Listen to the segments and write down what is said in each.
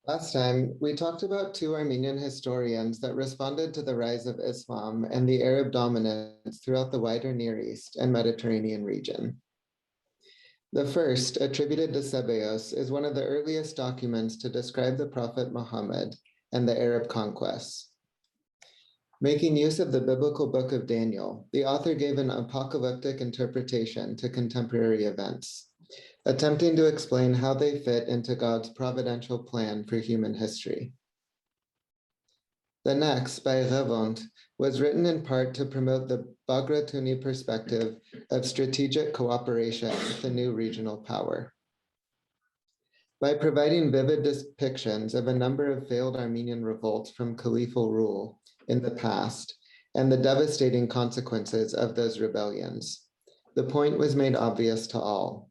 Last time, we talked about two Armenian historians that responded to the rise of Islam and the Arab dominance throughout the wider Near East and Mediterranean region. The first, attributed to Sebeos, is one of the earliest documents to describe the Prophet Muhammad and the Arab conquests. Making use of the biblical book of Daniel, the author gave an apocalyptic interpretation to contemporary events, attempting to explain how they fit into God's providential plan for human history. The next, by Revont, was written in part to promote the Bagratuni perspective of strategic cooperation with the new regional power. By providing vivid depictions of a number of failed Armenian revolts from caliphal rule in the past and the devastating consequences of those rebellions, the point was made obvious to all.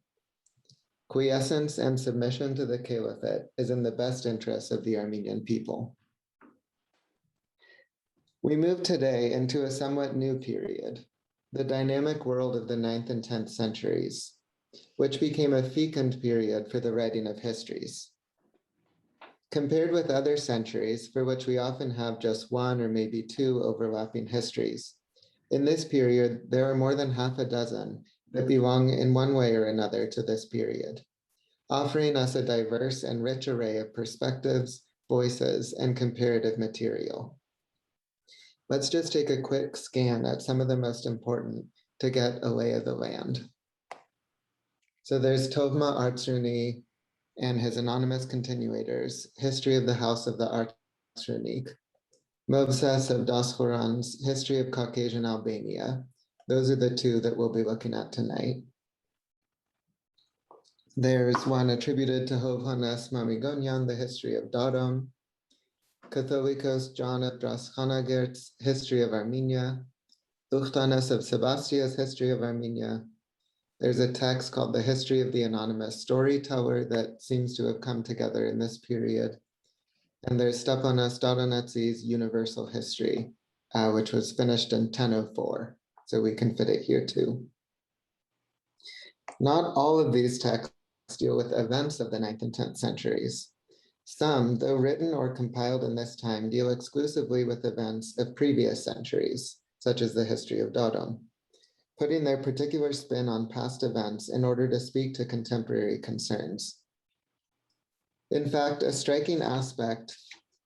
Quiescence and submission to the caliphate is in the best interest of the Armenian people. We move today into a somewhat new period, the dynamic world of the 9th and 10th centuries, which became a fecund period for the writing of histories. Compared with other centuries, for which we often have just one or maybe two overlapping histories, in this period, there are more than half a dozen that belong in one way or another to this period, offering us a diverse and rich array of perspectives, voices, and comparative material. Let's just take a quick scan at some of the most important to get a lay of the land. So there's Tovma Artsrunik and his anonymous continuators, History of the House of the Artsrunik, Movses of Dashoran's History of Caucasian Albania. Those are the two that we'll be looking at tonight. There's one attributed to Hovhannes Mamigonyan, the History of Darom, Catholicos John of Draschanagert's History of Armenia, Uchtanes of Sebastia's History of Armenia. There's a text called The History of the Anonymous Storyteller that seems to have come together in this period. And there's Stepanos Daronetsi's Universal History, which was finished in 1004. So we can fit it here too. Not all of these texts deal with events of the 9th and 10th centuries. Some, though written or compiled in this time, deal exclusively with events of previous centuries, such as the history of Dodom, putting their particular spin on past events in order to speak to contemporary concerns. In fact, a striking aspect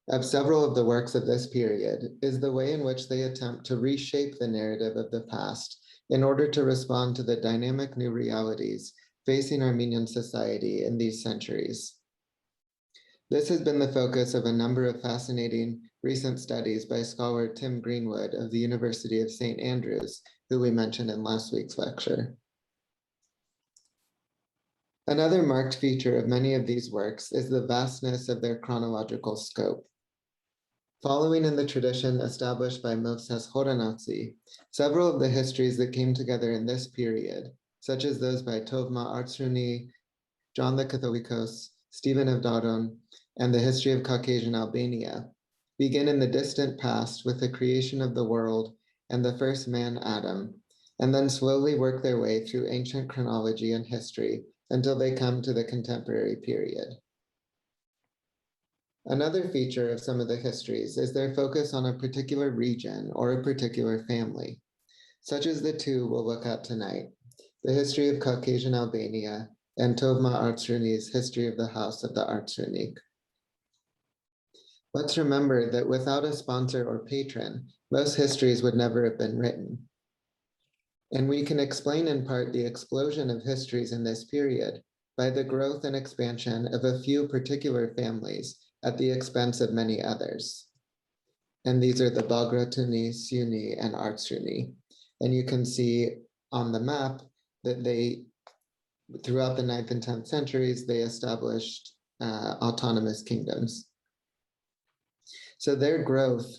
of several of the works of this period is the way in which they attempt to reshape the narrative of the past in order to respond to the dynamic new realities facing Armenian society in these centuries. This has been the focus of a number of fascinating recent studies by scholar Tim Greenwood of the University of St. Andrews, who we mentioned in last week's lecture. Another marked feature of many of these works is the vastness of their chronological scope. Following in the tradition established by Movses Horanatsi, several of the histories that came together in this period, such as those by Tovma Artsrunik, John the Catholicos, Stephen of Dodon, and the History of Caucasian Albania, begin in the distant past with the creation of the world and the first man, Adam, and then slowly work their way through ancient chronology and history until they come to the contemporary period. Another feature of some of the histories is their focus on a particular region or a particular family, such as the two we'll look at tonight, the History of Caucasian Albania and Tovma Artsrunik's History of the House of the Artsrunik. Let's remember that without a sponsor or patron, most histories would never have been written. And we can explain in part the explosion of histories in this period by the growth and expansion of a few particular families at the expense of many others. And these are the Bagratuni, Siuni, and Artsrunik. And you can see on the map that they, throughout the 9th and 10th centuries, they established autonomous kingdoms. So their growth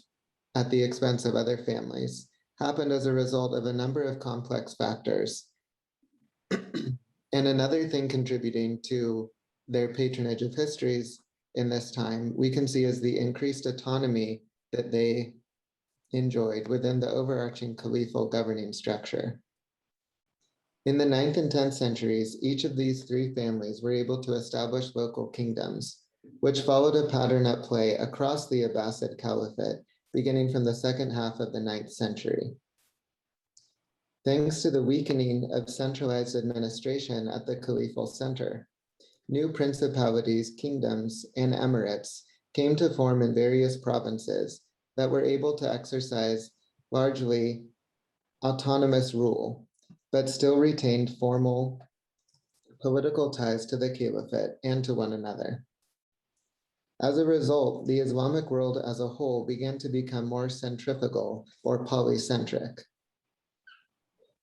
at the expense of other families happened as a result of a number of complex factors. And another thing contributing to their patronage of histories in this time, we can see as the increased autonomy that they enjoyed within the overarching caliphal governing structure. In the 9th and 10th centuries, each of these three families were able to establish local kingdoms which followed a pattern at play across the Abbasid Caliphate, beginning from the second half of the 9th century. Thanks to the weakening of centralized administration at the caliphal center, new principalities, kingdoms, and emirates came to form in various provinces that were able to exercise largely autonomous rule, but still retained formal political ties to the caliphate and to one another. As a result, the Islamic world as a whole began to become more centrifugal or polycentric.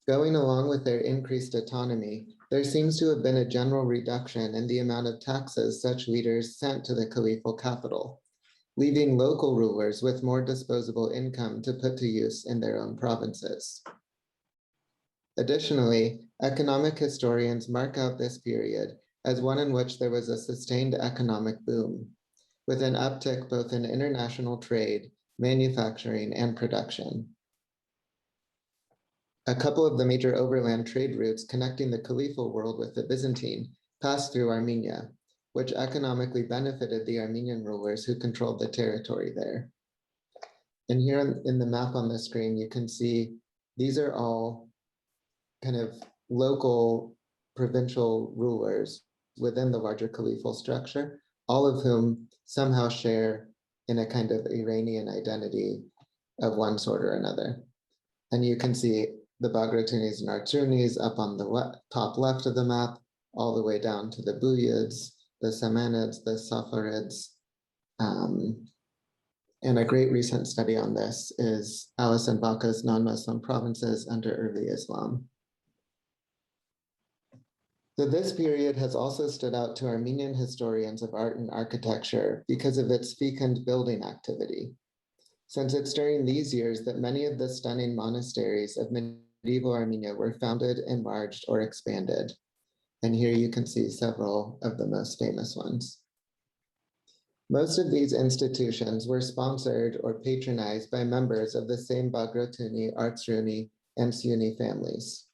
Going along with their increased autonomy, there seems to have been a general reduction in the amount of taxes such leaders sent to the caliphal capital, leaving local rulers with more disposable income to put to use in their own provinces. Additionally, economic historians mark out this period as one in which there was a sustained economic boom, with an uptick both in international trade, manufacturing, and production. A couple of the major overland trade routes connecting the caliphal world with the Byzantine passed through Armenia, which economically benefited the Armenian rulers who controlled the territory there. And here in the map on the screen, you can see these are all kind of local provincial rulers within the larger caliphal structure, all of whom somehow share in a kind of Iranian identity of one sort or another. And you can see the Bagratunis and Artsrunis up on the top left of the map, all the way down to the Buyids, the Samanids, the Safarids. And a great recent study on this is Alison Baca's Non-Muslim Provinces under Early Islam. So this period has also stood out to Armenian historians of art and architecture because of its fecund building activity, since it's during these years that many of the stunning monasteries of medieval Armenia were founded, enlarged, or expanded. And here you can see several of the most famous ones. Most of these institutions were sponsored or patronized by members of the same Bagratuni, Artsruni, and Siuni families.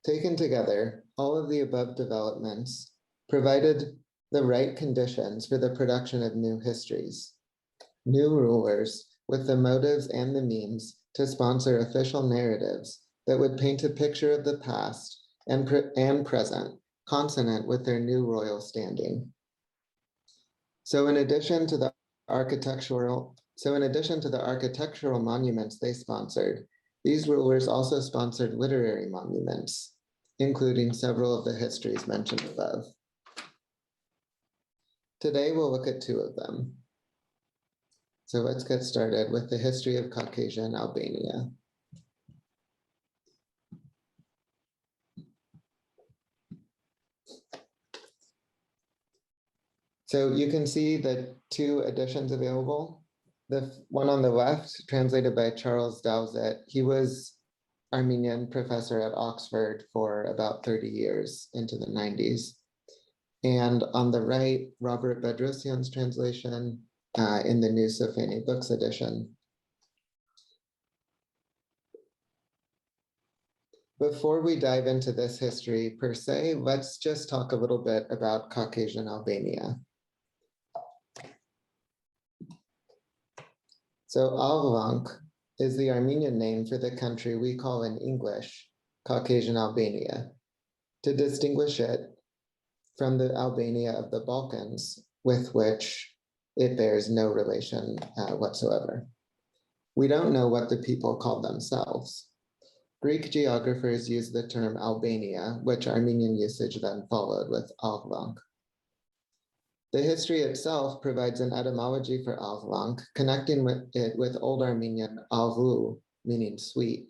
Taken together, all of the above developments provided the right conditions for the production of new histories, new rulers with the motives and the means to sponsor official narratives that would paint a picture of the past and present, consonant with their new royal standing. So in addition to the architectural monuments they sponsored, these rulers also sponsored literary monuments, including several of the histories mentioned above. Today we'll look at two of them. So let's get started with the history of Caucasian Albania. So you can see the two editions available. The one on the left, translated by Charles Dowsett, he was Armenian professor at Oxford for about 30 years into the 90s. And on the right, Robert Bedrosian's translation in the New Sofani Books edition. Before we dive into this history per se, let's just talk a little bit about Caucasian Albania. So Albank is the Armenian name for the country we call in English Caucasian Albania, to distinguish it from the Albania of the Balkans, with which it bears no relation whatsoever. We don't know what the people called themselves. Greek geographers use the term Albania, which Armenian usage then followed with Albank. The history itself provides an etymology for Albank, connecting it with Old Armenian Alvu, meaning sweet,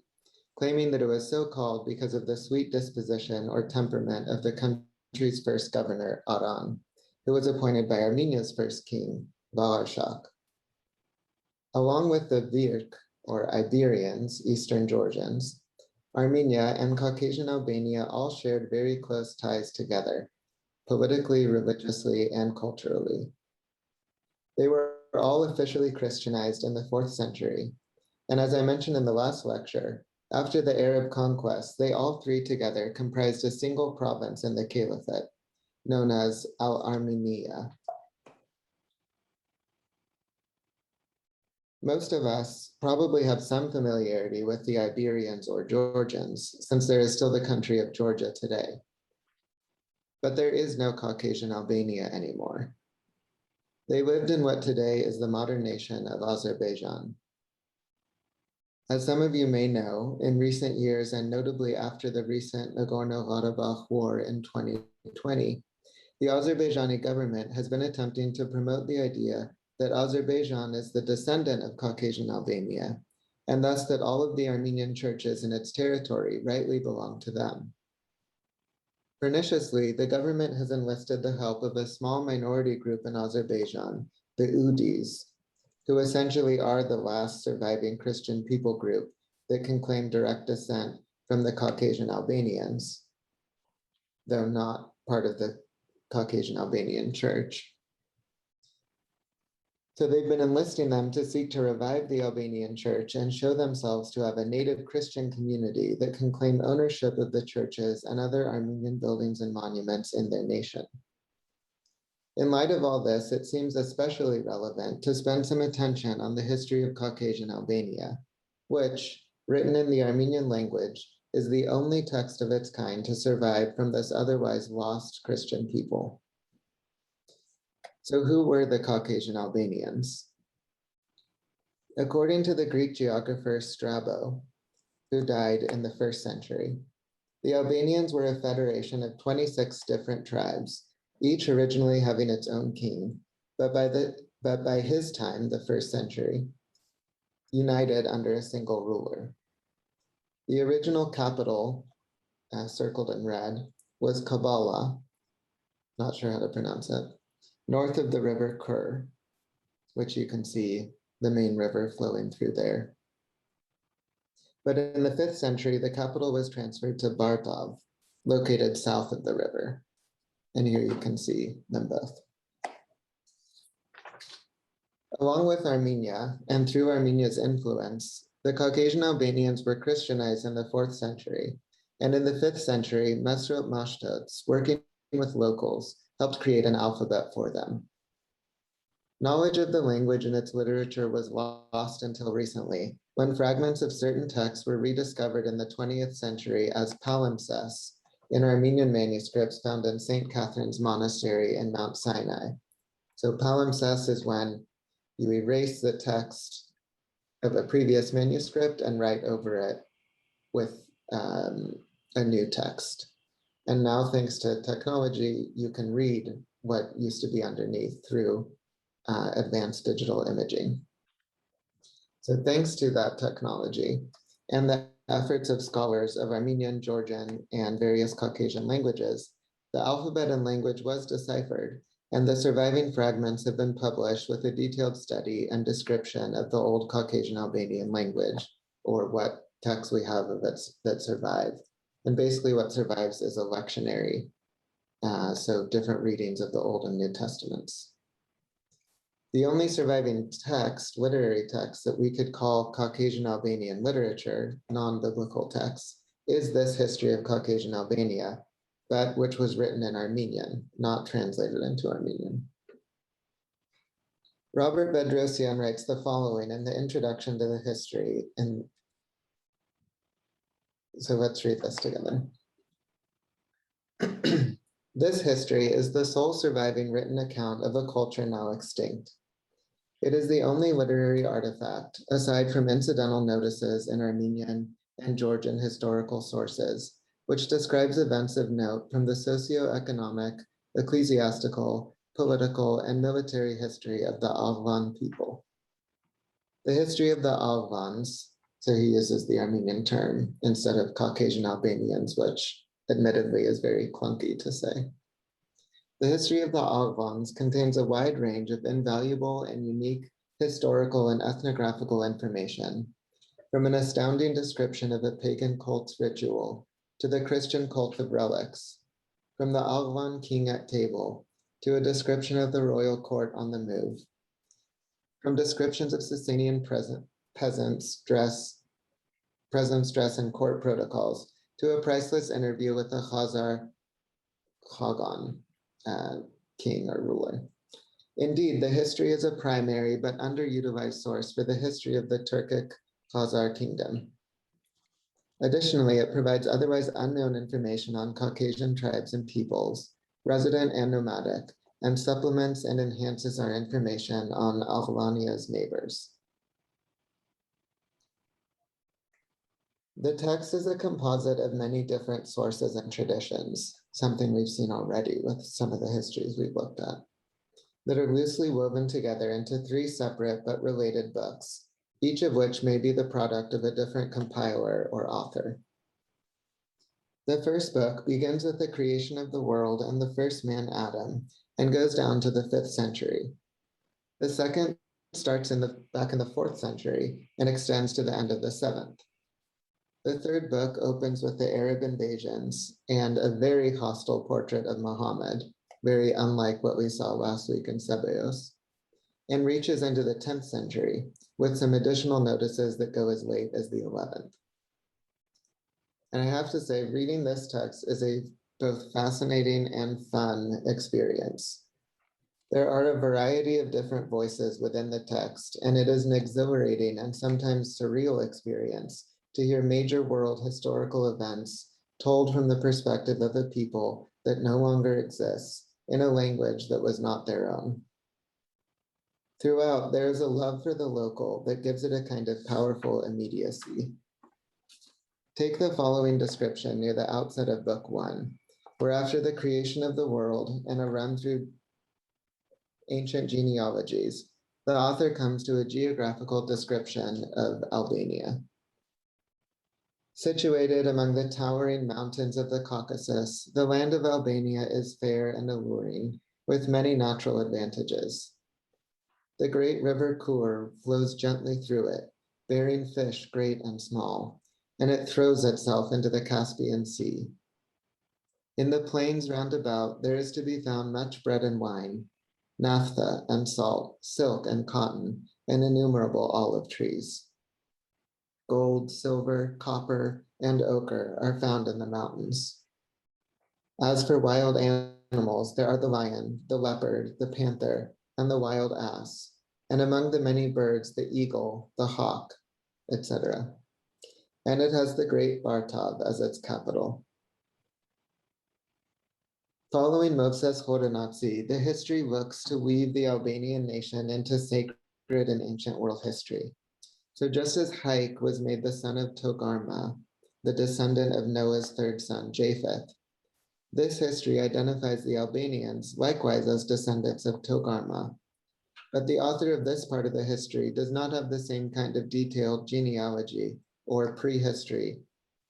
claiming that it was so called because of the sweet disposition or temperament of the country's first governor, Aran, who was appointed by Armenia's first king, Valarshak. Along with the Virk, or Iberians, Eastern Georgians, Armenia and Caucasian Albania all shared very close ties together, politically, religiously, and culturally. They were all officially Christianized in the 4th century. And as I mentioned in the last lecture, after the Arab conquests, they all three together comprised a single province in the Caliphate, known as Al-Armenia. Most of us probably have some familiarity with the Iberians or Georgians, since there is still the country of Georgia today. But there is no Caucasian Albania anymore. They lived in what today is the modern nation of Azerbaijan. As some of you may know, in recent years, and notably after the recent Nagorno-Karabakh war in 2020, the Azerbaijani government has been attempting to promote the idea that Azerbaijan is the descendant of Caucasian Albania, and thus that all of the Armenian churches in its territory rightly belong to them. Perniciously, the government has enlisted the help of a small minority group in Azerbaijan, the Udis, who essentially are the last surviving Christian people group that can claim direct descent from the Caucasian Albanians, though not part of the Caucasian Albanian Church. So they've been enlisting them to seek to revive the Albanian Church and show themselves to have a native Christian community that can claim ownership of the churches and other Armenian buildings and monuments in their nation. In light of all this, it seems especially relevant to spend some attention on the history of Caucasian Albania, which, written in the Armenian language, is the only text of its kind to survive from this otherwise lost Christian people. So who were the Caucasian Albanians? According to the Greek geographer Strabo, who died in the 1st century, the Albanians were a federation of 26 different tribes, each originally having its own king, but by his time, the 1st century, united under a single ruler. The original capital, circled in red, was Kabala, not sure how to pronounce it, north of the river Kur, which you can see the main river flowing through there. But in the 5th century, the capital was transferred to Bartov, located south of the river. And here you can see them both. Along with Armenia, and through Armenia's influence, the Caucasian Albanians were Christianized in the 4th century. And in the 5th century, Mesrop Mashtots, working with locals, helped create an alphabet for them. Knowledge of the language and its literature was lost until recently, when fragments of certain texts were rediscovered in the 20th century as palimpsests in Armenian manuscripts found in St. Catherine's Monastery in Mount Sinai. So palimpsest is when you erase the text of a previous manuscript and write over it with a new text. And now, thanks to technology, you can read what used to be underneath through advanced digital imaging. So thanks to that technology and the efforts of scholars of Armenian, Georgian, and various Caucasian languages, the alphabet and language was deciphered, and the surviving fragments have been published with a detailed study and description of the old Caucasian Albanian language, or what texts we have of it that survive. And basically what survives is a lectionary, so different readings of the Old and New Testaments. The only surviving text, literary text, that we could call Caucasian Albanian literature, non-biblical text, is this History of Caucasian Albania, but which was written in Armenian, not translated into Armenian. Robert Bedrosian writes the following in the introduction to the history, and so let's read this together. This history is the sole surviving written account of a culture now extinct. It is the only literary artifact, aside from incidental notices in Armenian and Georgian historical sources, which describes events of note from the socio-economic, ecclesiastical, political, and military history of the Alban people. The history of the Albans, so he uses the Armenian term instead of Caucasian Albanians, which admittedly is very clunky to say. The history of the Albans contains a wide range of invaluable and unique historical and ethnographical information, from an astounding description of a pagan cult's ritual to the Christian cult of relics, from the Alban king at table to a description of the royal court on the move, from descriptions of Sassanian presence dress and court protocols to a priceless interview with the Khazar Khagan, king or ruler. Indeed, the history is a primary but underutilized source for the history of the Turkic Khazar kingdom. Additionally, it provides otherwise unknown information on Caucasian tribes and peoples, resident and nomadic, and supplements and enhances our information on Albania's neighbors. The text is a composite of many different sources and traditions, something we've seen already with some of the histories we've looked at, that are loosely woven together into three separate but related books, each of which may be the product of a different compiler or author. The first book begins with the creation of the world and the first man, Adam, and goes down to the 5th century. The second starts back in the 4th century and extends to the end of the 7th. The third book opens with the Arab invasions and a very hostile portrait of Muhammad, very unlike what we saw last week in Sebeos, and reaches into the 10th century with some additional notices that go as late as the 11th. And I have to say, reading this text is a both fascinating and fun experience. There are a variety of different voices within the text, and it is an exhilarating and sometimes surreal experience to hear major world historical events told from the perspective of a people that no longer exists in a language that was not their own. Throughout, there is a love for the local that gives it a kind of powerful immediacy. Take the following description near the outset of Book 1, where after the creation of the world and a run through ancient genealogies, the author comes to a geographical description of Albania. Situated among the towering mountains of the Caucasus, the land of Albania is fair and alluring, with many natural advantages. The great river Kur flows gently through it, bearing fish great and small, and it throws itself into the Caspian Sea. In the plains round about, there is to be found much bread and wine, naphtha and salt, silk and cotton, and innumerable olive trees. Gold, silver, copper, and ochre are found in the mountains. As for wild animals, there are the lion, the leopard, the panther, and the wild ass, and among the many birds, the eagle, the hawk, etc. And it has the great Bartab as its capital. Following Moses Horonatsi, the history looks to weave the Albanian nation into sacred and ancient world history. So just as Haik was made the son of Togarma, the descendant of Noah's third son, Japheth, this history identifies the Albanians likewise as descendants of Togarma. But the author of this part of the history does not have the same kind of detailed genealogy or prehistory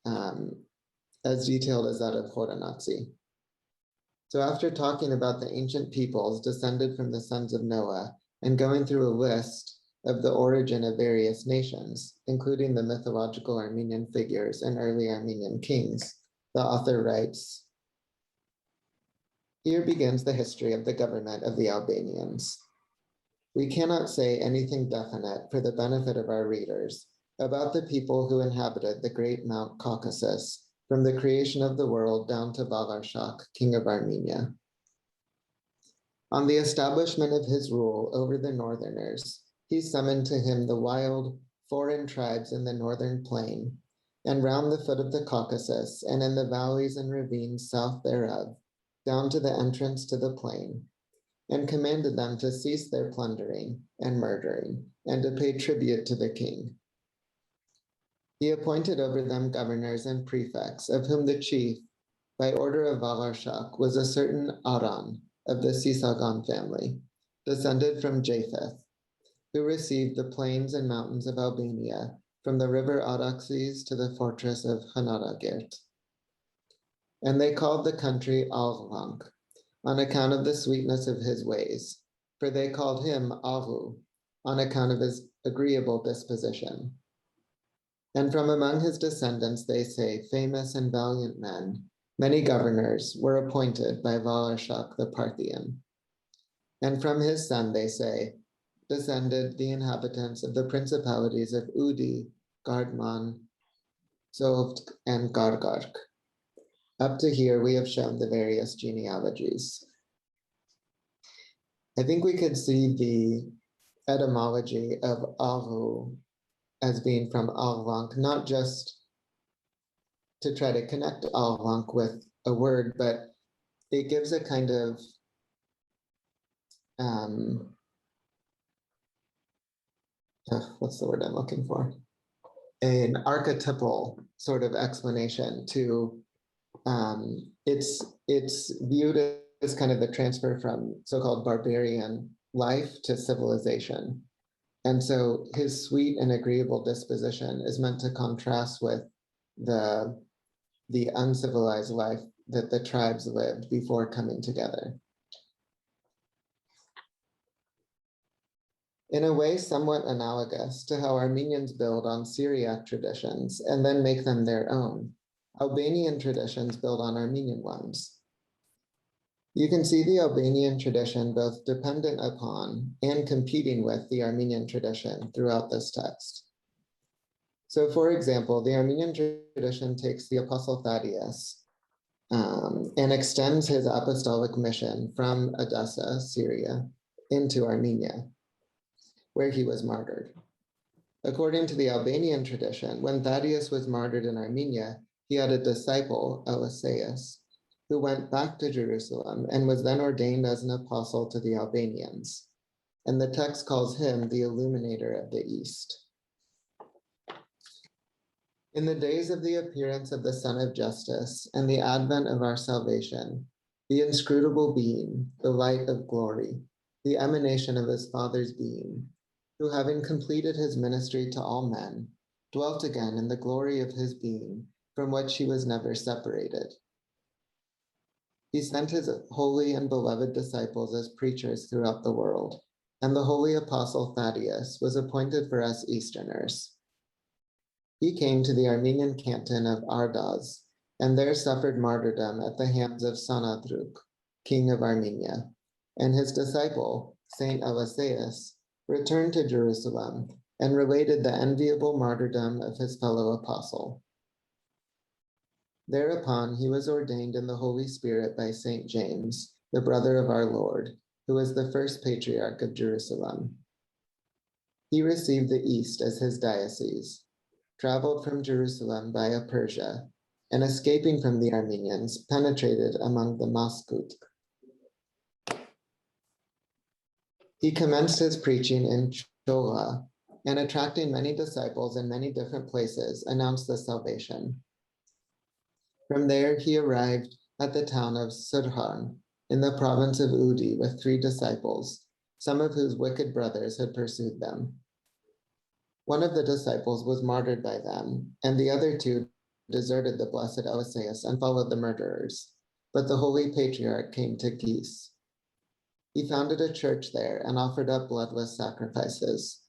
as detailed as that of Horonatsi. So after talking about the ancient peoples descended from the sons of Noah and going through a list of the origin of various nations, including the mythological Armenian figures and early Armenian kings, the author writes, "Here begins the history of the government of the Albanians. We cannot say anything definite for the benefit of our readers about the people who inhabited the great Mount Caucasus from the creation of the world down to Valarshak, king of Armenia. On the establishment of his rule over the northerners, he summoned to him the wild, foreign tribes in the northern plain, and round the foot of the Caucasus, and in the valleys and ravines south thereof, down to the entrance to the plain, and commanded them to cease their plundering and murdering, and to pay tribute to the king. He appointed over them governors and prefects, of whom the chief, by order of Valarshak, was a certain Aran of the Sisagan family, descended from Japheth, who received the plains and mountains of Albania from the river Araxes to the fortress of Hanaragirt. And they called the country Alvank, on account of the sweetness of his ways, for they called him Avu, on account of his agreeable disposition. And from among his descendants, they say, famous and valiant men, many governors, were appointed by Valarshak the Parthian. And from his son, they say, descended the inhabitants of the principalities of Udi, Gardman, Zovt, and Gargark. Up to here, we have shown the various genealogies. I think we could see the etymology of Aru as being from Alvank, not just to try to connect Alvank with a word, but it gives a kind of what's the word I'm looking for? An archetypal sort of explanation to it's viewed as kind of the transfer from so-called barbarian life to civilization. And so his sweet and agreeable disposition is meant to contrast with the uncivilized life that the tribes lived before coming together. In a way somewhat analogous to how Armenians build on Syriac traditions and then make them their own, Albanian traditions build on Armenian ones. You can see the Albanian tradition both dependent upon and competing with the Armenian tradition throughout this text. So for example, the Armenian tradition takes the Apostle Thaddeus and extends his apostolic mission from Edessa, Syria, into Armenia, where he was martyred. According to the Albanian tradition, when Thaddeus was martyred in Armenia, he had a disciple, Eliseus, who went back to Jerusalem and was then ordained as an apostle to the Albanians. And the text calls him the illuminator of the East. In the days of the appearance of the Son of Justice and the advent of our salvation, the inscrutable being, the light of glory, the emanation of his Father's being, who having completed his ministry to all men, dwelt again in the glory of his being, from which he was never separated. He sent his holy and beloved disciples as preachers throughout the world, and the holy apostle Thaddeus was appointed for us Easterners. He came to the Armenian canton of Ardaz, and there suffered martyrdom at the hands of Sanadruk, king of Armenia, and his disciple, Saint Eliseus, returned to Jerusalem and related the enviable martyrdom of his fellow apostle. Thereupon he was ordained in the Holy Spirit by Saint James, the brother of our Lord, who was the first patriarch of Jerusalem. He received the East as his diocese, traveled from Jerusalem via Persia, and escaping from the Armenians, penetrated among the Maskut. He commenced his preaching in Chola, and attracting many disciples in many different places, announced the salvation. From there, he arrived at the town of Surhan in the province of Udi with 3 disciples, some of whose wicked brothers had pursued them. One of the disciples was martyred by them, and the other 2 deserted the blessed Eliseus and followed the murderers. But the holy patriarch came to Gis. He founded a church there and offered up bloodless sacrifices.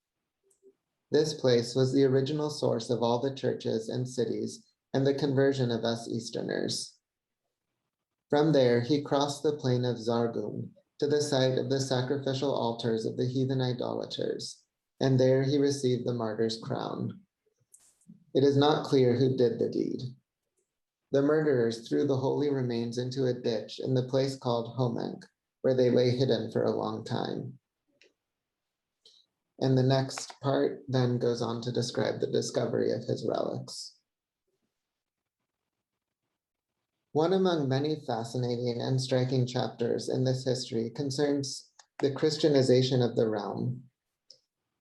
This place was the original source of all the churches and cities and the conversion of us Easterners. From there, he crossed the plain of Zargun to the site of the sacrificial altars of the heathen idolaters, and there he received the martyr's crown. It is not clear who did the deed. The murderers threw the holy remains into a ditch in the place called Homenk, where they lay hidden for a long time. And the next part then goes on to describe the discovery of his relics. One among many fascinating and striking chapters in this history concerns the Christianization of the realm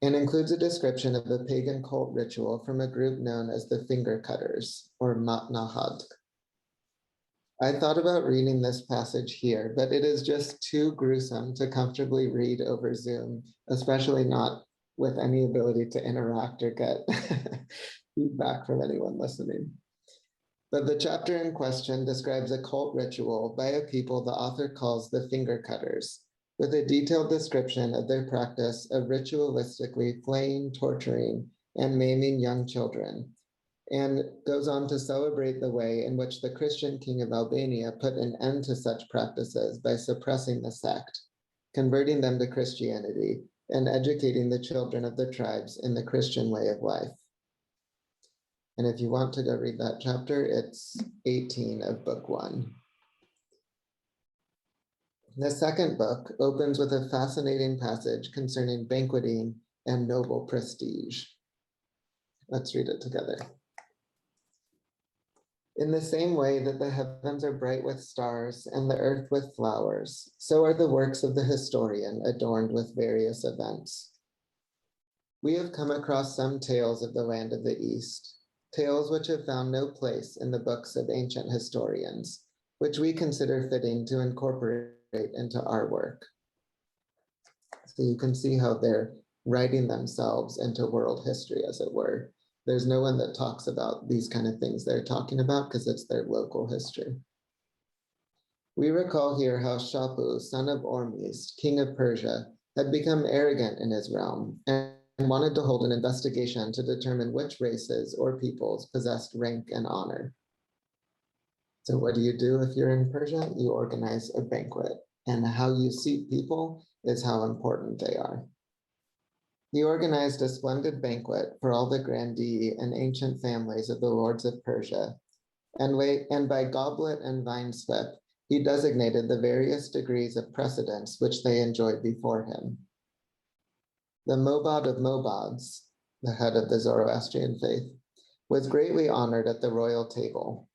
and includes a description of the pagan cult ritual from a group known as the Finger Cutters, or Matnahad. I thought about reading this passage here, but it is just too gruesome to comfortably read over Zoom, especially not with any ability to interact or get feedback from anyone listening. But the chapter in question describes a cult ritual by a people the author calls the Finger Cutters, with a detailed description of their practice of ritualistically flaying, torturing, and maiming young children, and goes on to celebrate the way in which the Christian king of Albania put an end to such practices by suppressing the sect, converting them to Christianity, and educating the children of the tribes in the Christian way of life. And if you want to go read that chapter, it's 18 of book 1. The second book opens with a fascinating passage concerning banqueting and noble prestige. Let's read it together. In the same way that the heavens are bright with stars and the earth with flowers, so are the works of the historian adorned with various events. We have come across some tales of the land of the East, tales which have found no place in the books of ancient historians, which we consider fitting to incorporate into our work. So you can see how they're writing themselves into world history, as it were. There's no one that talks about these kind of things they're talking about because it's their local history. We recall here how Shapu, son of Ormuzd, king of Persia, had become arrogant in his realm and wanted to hold an investigation to determine which races or peoples possessed rank and honor. So what do you do if you're in Persia? You organize a banquet, and how you seat people is how important they are. He organized a splendid banquet for all the grandee and ancient families of the lords of Persia, and by goblet and vine slip, he designated the various degrees of precedence which they enjoyed before him. The Mobad of Mobads, the head of the Zoroastrian faith, was greatly honored at the royal table.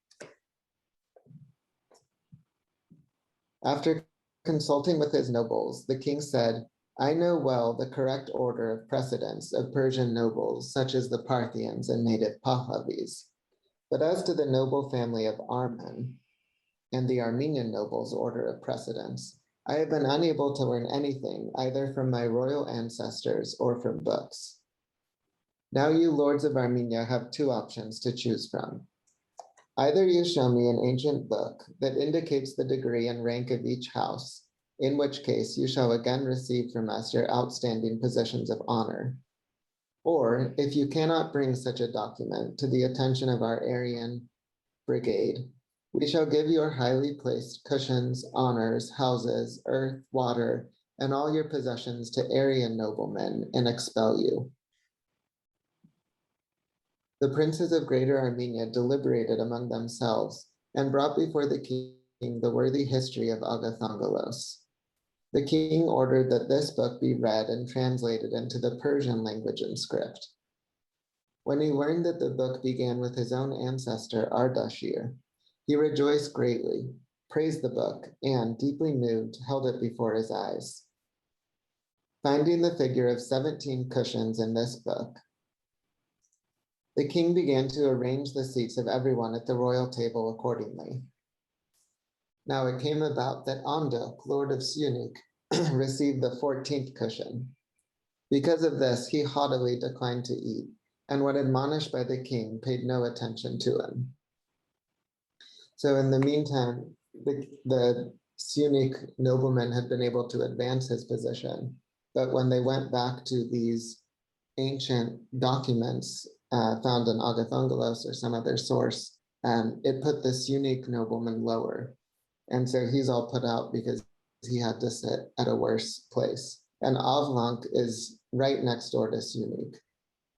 After consulting with his nobles, the king said, I know well the correct order of precedence of Persian nobles, such as the Parthians and native Pahlavis. But as to the noble family of Arman and the Armenian nobles' order of precedence, I have been unable to learn anything either from my royal ancestors or from books. Now you lords of Armenia have two options to choose from. Either you show me an ancient book that indicates the degree and rank of each house, in which case you shall again receive from us your outstanding positions of honor. Or, if you cannot bring such a document to the attention of our Aryan brigade, we shall give your highly placed cushions, honors, houses, earth, water, and all your possessions to Aryan noblemen and expel you. The princes of Greater Armenia deliberated among themselves and brought before the king the worthy history of Agathongelos. The king ordered that this book be read and translated into the Persian language and script. When he learned that the book began with his own ancestor Ardashir, he rejoiced greatly, praised the book, and, deeply moved, held it before his eyes. Finding the figure of 17 cushions in this book, the king began to arrange the seats of everyone at the royal table accordingly. Now it came about that Andok, lord of Sunik, received the 14th cushion. Because of this, he haughtily declined to eat, and when admonished by the king, paid no attention to him. So in the meantime, the Sunik nobleman had been able to advance his position, but when they went back to these ancient documents found in Agathongelos or some other source, it put this Sunik nobleman lower. And so he's all put out because he had to sit at a worse place. And Avlank is right next door to Sunik.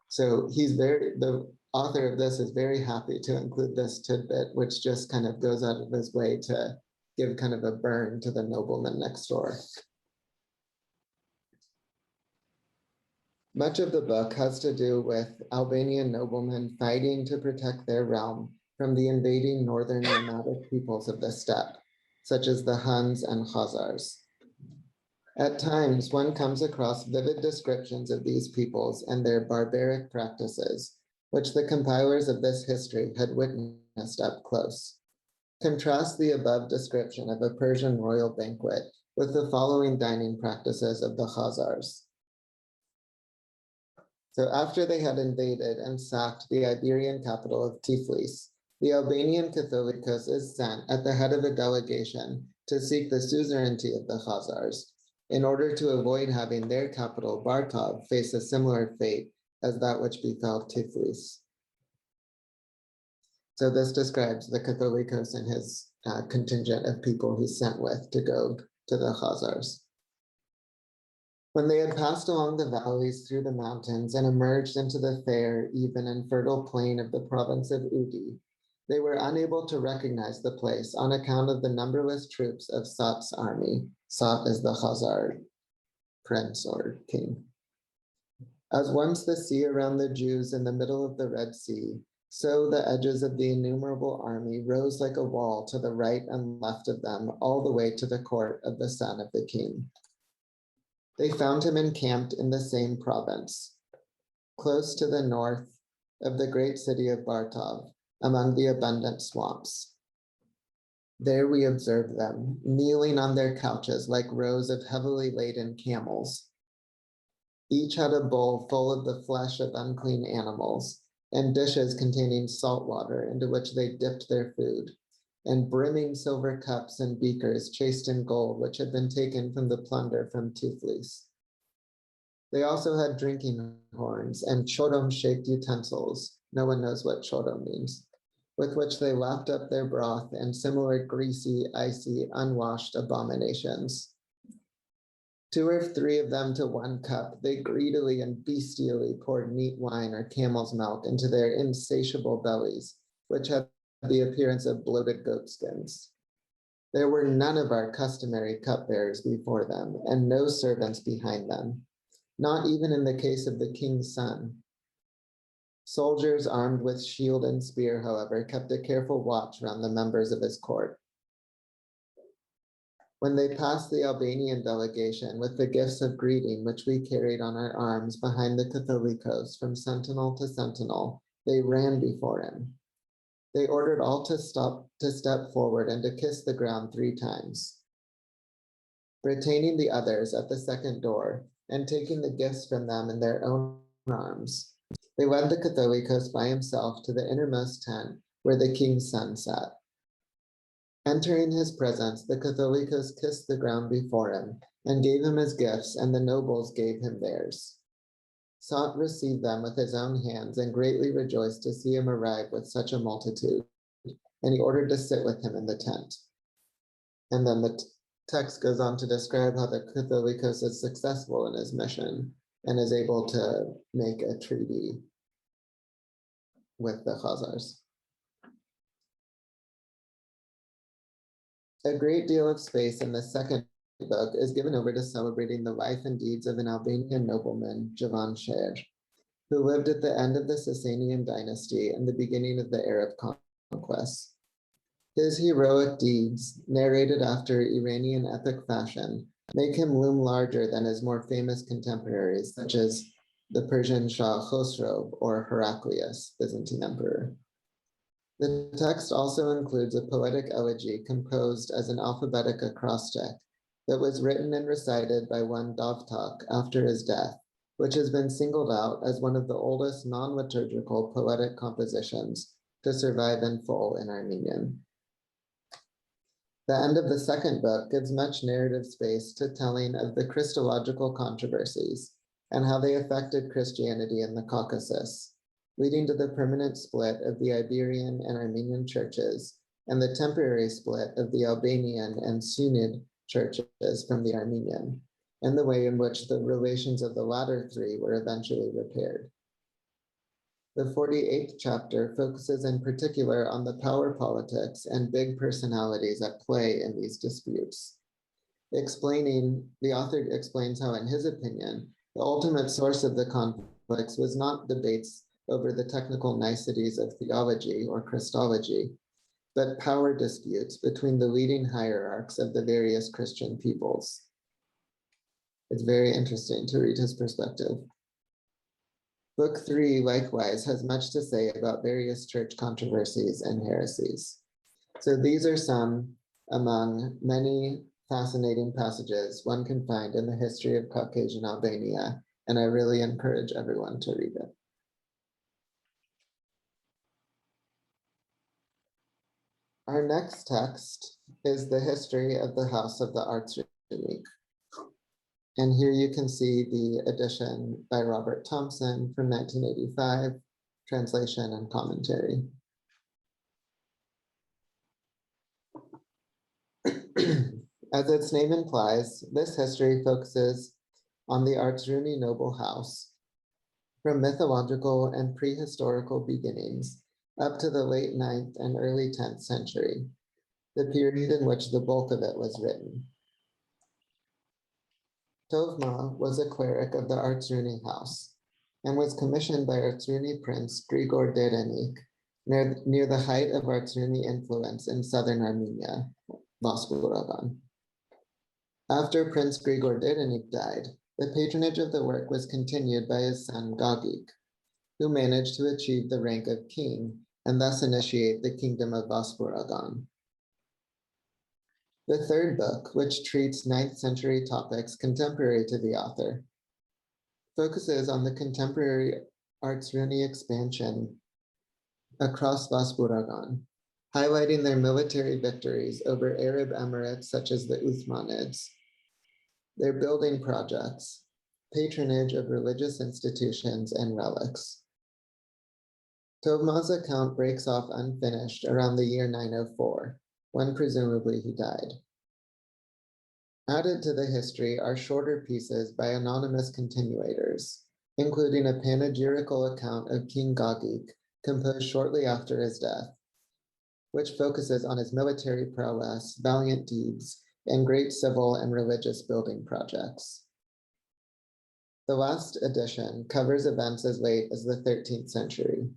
So the author of this is very happy to include this tidbit, which just kind of goes out of his way to give kind of a burn to the nobleman next door. Much of the book has to do with Albanian noblemen fighting to protect their realm from the invading northern nomadic peoples of the steppe, such as the Huns and Khazars. At times, one comes across vivid descriptions of these peoples and their barbaric practices, which the compilers of this history had witnessed up close. Contrast the above description of a Persian royal banquet with the following dining practices of the Khazars. So after they had invaded and sacked the Iberian capital of Tiflis, the Albanian Catholicos is sent at the head of a delegation to seek the suzerainty of the Khazars, in order to avoid having their capital, Barkov, face a similar fate as that which befell Tiflis. So this describes the Catholicos and his contingent of people he's sent with to go to the Khazars. When they had passed along the valleys through the mountains and emerged into the fair, even and fertile plain of the province of Udi, They were unable to recognize the place on account of the numberless troops of Sat's army. Sat is the Khazar prince or king. As once the sea around the Jews in the middle of the Red Sea, so the edges of the innumerable army rose like a wall to the right and left of them, all the way to the court of the son of the king. They found him encamped in the same province, close to the north of the great city of Bartov, among the abundant swamps. There we observed them, kneeling on their couches like rows of heavily laden camels. Each had a bowl full of the flesh of unclean animals, and dishes containing salt water into which they dipped their food, and brimming silver cups and beakers chased in gold, which had been taken from the plunder from Tiflis. They also had drinking horns and chodom-shaped utensils, no one knows what chodom means, with which they lapped up their broth and similar greasy, icy, unwashed abominations. 2 or 3 of them to 1 cup, they greedily and bestially poured neat wine or camel's milk into their insatiable bellies, which had the appearance of bloated goatskins. There were none of our customary cupbearers before them, and no servants behind them, not even in the case of the king's son. Soldiers armed with shield and spear, however, kept a careful watch round the members of his court. When they passed the Albanian delegation with the gifts of greeting which we carried on our arms behind the Catholicos from sentinel to sentinel, they ran before him. They ordered all to step forward and to kiss the ground 3 times. Retaining the others at the second door and taking the gifts from them in their own arms, they led the Catholicos by himself to the innermost tent where the king's son sat. Entering his presence, the Catholicos kissed the ground before him and gave him his gifts, and the nobles gave him theirs. Sat received them with his own hands and greatly rejoiced to see him arrive with such a multitude, and he ordered to sit with him in the tent. And then the text goes on to describe how the Catholicos is successful in his mission and is able to make a treaty with the Khazars. A great deal of space in the second book is given over to celebrating the life and deeds of an Albanian nobleman, Javan Sher, who lived at the end of the Sassanian dynasty and the beginning of the Arab conquests. His heroic deeds, narrated after Iranian epic fashion, make him loom larger than his more famous contemporaries, such as the Persian Shah Khosrow or Heraclius, Byzantine emperor. The text also includes a poetic elegy composed as an alphabetic acrostic that was written and recited by one Davtak after his death, which has been singled out as one of the oldest non-liturgical poetic compositions to survive in full in Armenian. The end of the second book gives much narrative space to telling of the Christological controversies and how they affected Christianity in the Caucasus, leading to the permanent split of the Iberian and Armenian churches and the temporary split of the Albanian and Sunnid churches from the Armenian, and the way in which the relations of the latter 3 were eventually repaired. The 48th chapter focuses in particular on the power politics and big personalities at play in these disputes. The author explains how, in his opinion, the ultimate source of the conflicts was not debates over the technical niceties of theology or Christology, but power disputes between the leading hierarchs of the various Christian peoples. It's very interesting to read his perspective. Book 3, likewise, has much to say about various church controversies and heresies. So these are some among many fascinating passages one can find in the history of Caucasian Albania, and I really encourage everyone to read it. Our next text is the history of the House of the Artsrunik. And here you can see the edition by Robert Thompson from 1985, translation and commentary. As its name implies, this history focuses on the Artsrunik noble house from mythological and prehistorical beginnings up to the late 9th and early 10th century, the period in which the bulk of it was written. Tovma was a cleric of the Artsrunik house and was commissioned by Artsrunik Prince Grigor Derenik near the height of Artsrunik influence in southern Armenia, Vaspuragan. After Prince Grigor Derenik died, the patronage of the work was continued by his son Gagik, who managed to achieve the rank of king and thus initiate the kingdom of Vaspuragan. The third book, which treats 9th century topics contemporary to the author, focuses on the contemporary Artsrunik expansion across Vaspuragan, highlighting their military victories over Arab emirates such as the Uthmanids, their building projects, patronage of religious institutions, and relics. Tovma's account breaks off unfinished around the year 904, when presumably he died. Added to the history are shorter pieces by anonymous continuators, including a panegyrical account of King Gagik composed shortly after his death, which focuses on his military prowess, valiant deeds, and great civil and religious building projects. The last edition covers events as late as the 13th century.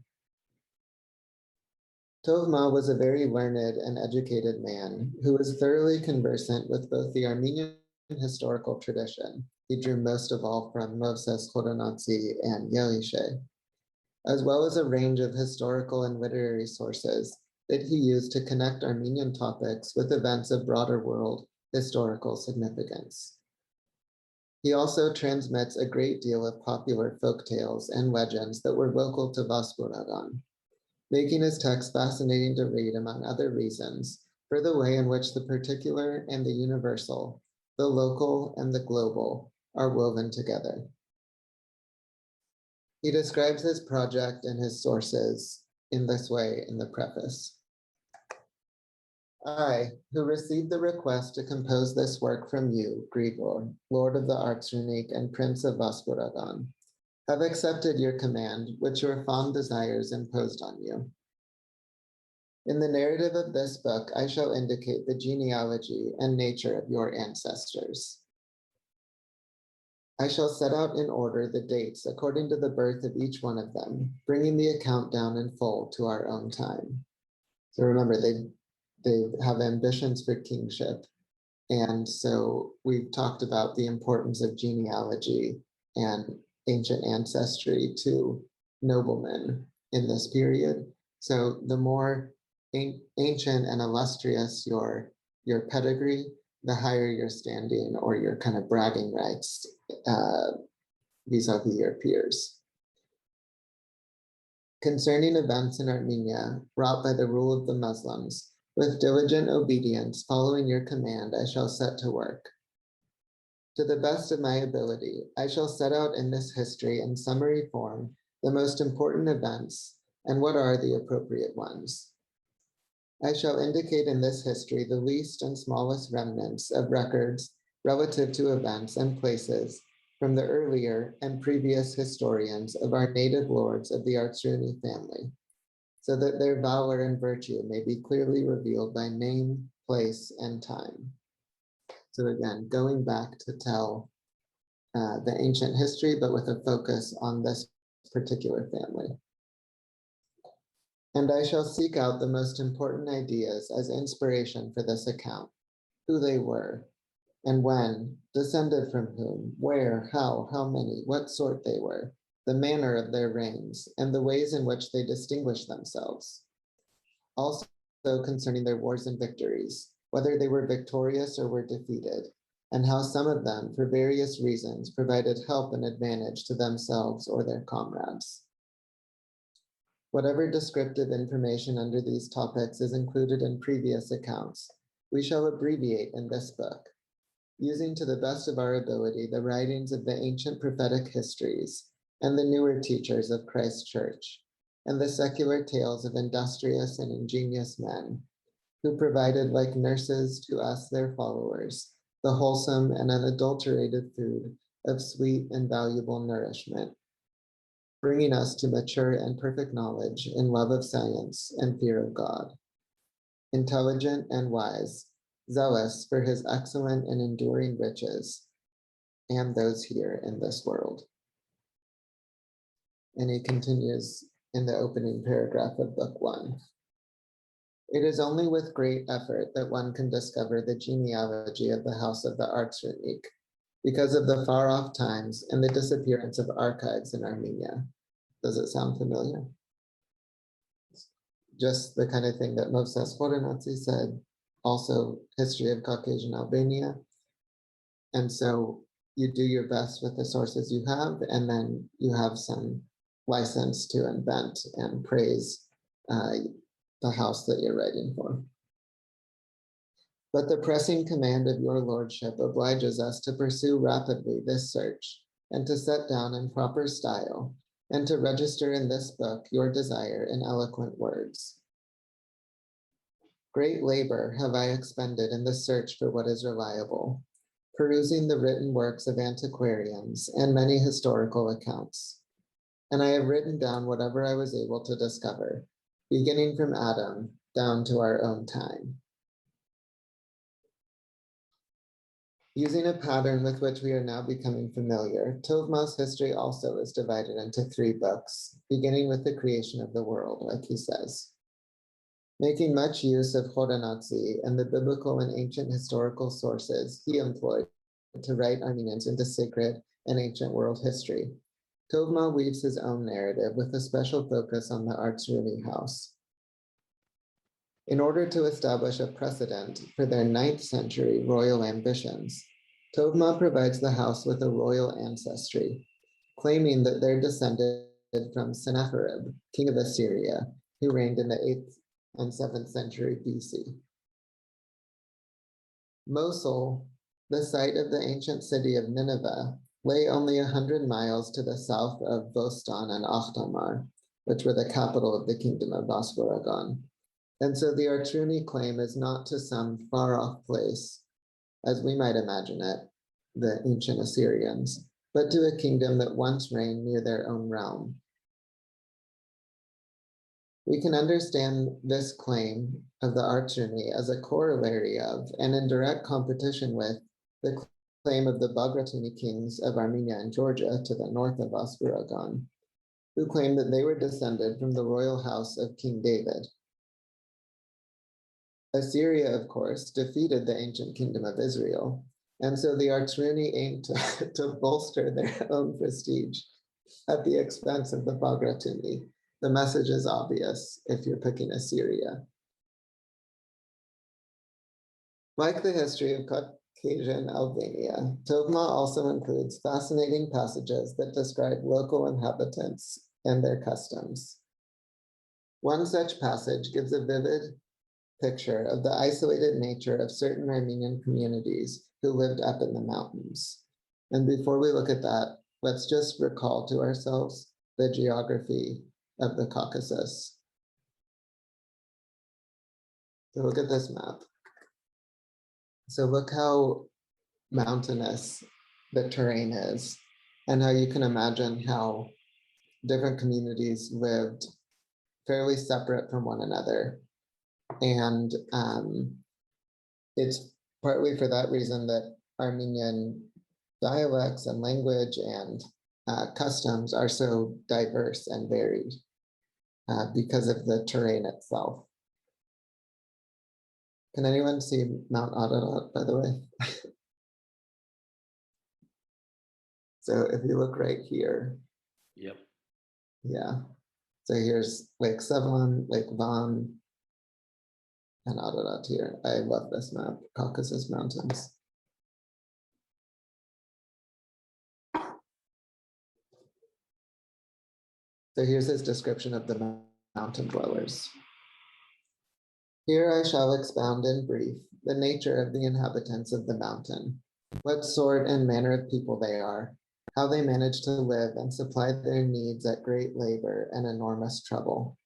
Tovma was a very learned and educated man who was thoroughly conversant with both the Armenian historical tradition, he drew most of all from Moses Khoronatsi and Yelishe, as well as a range of historical and literary sources that he used to connect Armenian topics with events of broader world historical significance. He also transmits a great deal of popular folk tales and legends that were local to Vaspuragan, making his text fascinating to read, among other reasons, for the way in which the particular and the universal, the local and the global, are woven together. He describes his project and his sources in this way in the preface. I, who received the request to compose this work from you, Grigor, Lord of the Artsrunik and Prince of Vaspuragan, have accepted your command, which your fond desires imposed on you. In the narrative of this book, I shall indicate the genealogy and nature of your ancestors. I shall set out in order the dates according to the birth of each one of them, bringing the account down in full to our own time. So remember, they have ambitions for kingship. And so we've talked about the importance of genealogy and ancient ancestry to noblemen in this period. So the more ancient and illustrious your pedigree, the higher your standing or your kind of bragging rights vis-a-vis your peers. Concerning events in Armenia wrought by the rule of the Muslims, with diligent obedience following your command, I shall set to work. To the best of my ability, I shall set out in this history in summary form the most important events and what are the appropriate ones. I shall indicate in this history the least and smallest remnants of records relative to events and places from the earlier and previous historians of our native lords of the Artsrunik family, so that their valor and virtue may be clearly revealed by name, place, and time. So again, going back to tell the ancient history, but with a focus on this particular family. And I shall seek out the most important ideas as inspiration for this account, who they were, and when, descended from whom, where, how many, what sort they were, the manner of their reigns, and the ways in which they distinguished themselves. Also concerning their wars and victories, whether they were victorious or were defeated, and how some of them, for various reasons, provided help and advantage to themselves or their comrades. Whatever descriptive information under these topics is included in previous accounts, we shall abbreviate in this book, using to the best of our ability the writings of the ancient prophetic histories and the newer teachers of Christ's Church, and the secular tales of industrious and ingenious men, who provided like nurses to us their followers, the wholesome and unadulterated food of sweet and valuable nourishment. bringing us to mature and perfect knowledge in love of science and fear of God. Intelligent and wise, zealous for his excellent and enduring riches, and those here in this world. And he continues in the opening paragraph of book 1. It is only with great effort that one can discover the genealogy of the house of the Artsrunik, because of the far-off times and the disappearance of archives in Armenia. Does it sound familiar? Just the kind of thing that Moses Khorenatsi said, also history of Caucasian Albania. And so you do your best with the sources you have, and then you have some license to invent and praise the house that you're writing for. But the pressing command of your lordship obliges us to pursue rapidly this search and to set down in proper style and to register in this book your desire in eloquent words. Great labor have I expended in the search for what is reliable, perusing the written works of antiquarians and many historical accounts. And I have written down whatever I was able to discover, beginning from Adam down to our own time. Using a pattern with which we are now becoming familiar, Tovma's history also is divided into 3 books, beginning with the creation of the world, like he says. Making much use of Khorenatsi and the biblical and ancient historical sources he employed to write Armenians into sacred and ancient world history, Tovma weaves his own narrative with a special focus on the Artsrunik house. In order to establish a precedent for their 9th century royal ambitions, Tovma provides the house with a royal ancestry, claiming that they're descended from Sennacherib, king of Assyria, who reigned in the 8th and 7th century BC. Mosul, the site of the ancient city of Nineveh, lay only 100 miles to the south of Bostan and Achtamar, which were the capital of the kingdom of Osbaragan. And so the Artsrunik claim is not to some far-off place, as we might imagine it, the ancient Assyrians, but to a kingdom that once reigned near their own realm. We can understand this claim of the Artsrunik as a corollary of, and in direct competition with, the claim of the Bagratuni kings of Armenia and Georgia to the north of Osbaragan, who claimed that they were descended from the royal house of King David. Assyria, of course, defeated the ancient kingdom of Israel, and so the Artsrunik aimed to bolster their own prestige at the expense of the Bagratuni. The message is obvious if you're picking Assyria. Like the history of Caucasian Albania, Tovma also includes fascinating passages that describe local inhabitants and their customs. One such passage gives a vivid picture of the isolated nature of certain Armenian communities who lived up in the mountains. And before we look at that, let's just recall to ourselves the geography of the Caucasus. So look at this map. So look how mountainous the terrain is, and how you can imagine how different communities lived fairly separate from one another. And it's partly for that reason that Armenian dialects and language and customs are so diverse and varied because of the terrain itself. Can anyone see Mount Ararat, by the way? So if you look right here. Yep. Yeah. So here's Lake Sevan, Lake Van, and Ararat here. I love this map, Caucasus Mountains. So here's his description of the mountain dwellers. Here I shall expound in brief the nature of the inhabitants of the mountain, what sort and manner of people they are, how they manage to live and supply their needs at great labor and enormous trouble.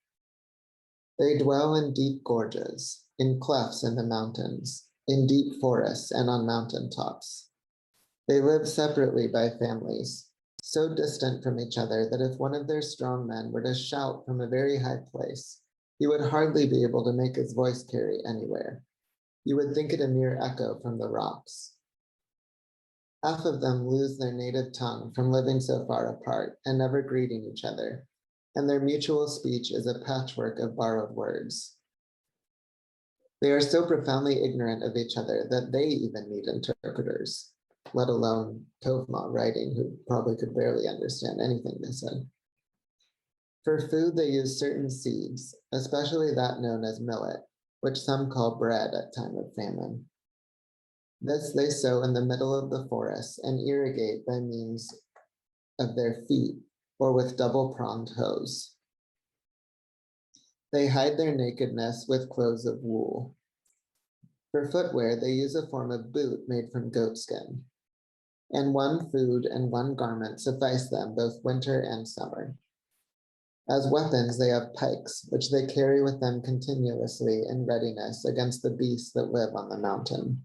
They dwell in deep gorges, in clefts in the mountains, in deep forests and on mountain tops. They live separately by families, so distant from each other that if one of their strong men were to shout from a very high place, he would hardly be able to make his voice carry anywhere. You would think it a mere echo from the rocks. Half of them lose their native tongue from living so far apart and never greeting each other, and their mutual speech is a patchwork of borrowed words. They are so profoundly ignorant of each other that they even need interpreters, let alone Tovma writing, who probably could barely understand anything they said. For food, they use certain seeds, especially that known as millet, which some call bread at time of famine. This they sow in the middle of the forest and irrigate by means of their feet or with double-pronged hoes. They hide their nakedness with clothes of wool. For footwear, they use a form of boot made from goat skin. And one food and one garment suffice them both winter and summer. As weapons, they have pikes, which they carry with them continuously in readiness against the beasts that live on the mountain.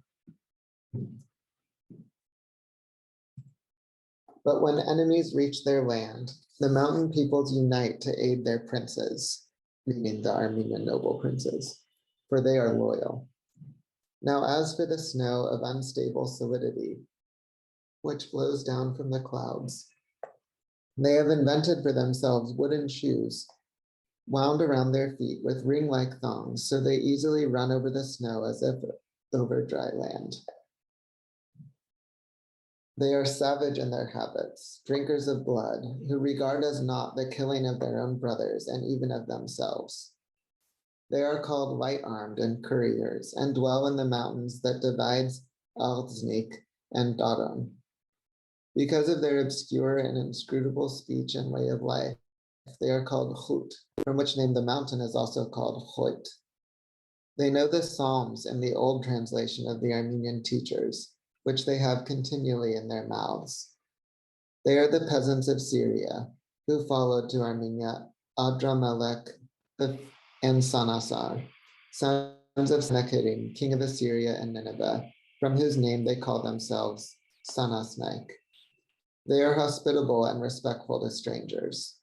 But when enemies reach their land, the mountain peoples unite to aid their princes, meaning the Armenian noble princes, for they are loyal. Now, as for the snow of unstable solidity, which flows down from the clouds, they have invented for themselves wooden shoes wound around their feet with ring-like thongs, so they easily run over the snow as if over dry land. They are savage in their habits, drinkers of blood, who regard as naught the killing of their own brothers and even of themselves. They are called light-armed and couriers, and dwell in the mountains that divides Artsrunik and Daron. Because of their obscure and inscrutable speech and way of life, they are called Chut, from which name the mountain is also called Hoyt. They know the Psalms in the old translation of the Armenian teachers, which they have continually in their mouths. They are the peasants of Syria, who followed to Armenia Adramelech and Sanasar, sons of Sennacherib, king of Assyria and Nineveh, from whose name they call themselves Sanasnaik. They are hospitable and respectful to strangers.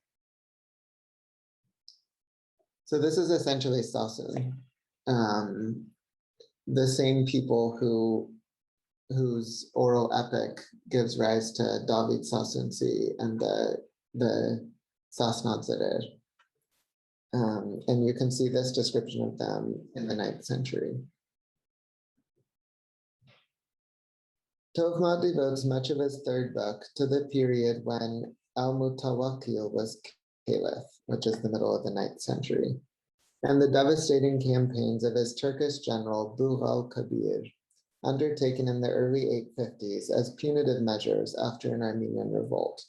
So this is essentially Sassun, the same people whose oral epic gives rise to David Sassunsi and the Sasnadzarer. And you can see this description of them in the 9th century. Tovma devotes much of his third book to the period when Al-Mutawakkil was caliph, which is the middle of the 9th century, and the devastating campaigns of his Turkish general Bugh al-Kabir, undertaken in the early 850s as punitive measures after an Armenian revolt.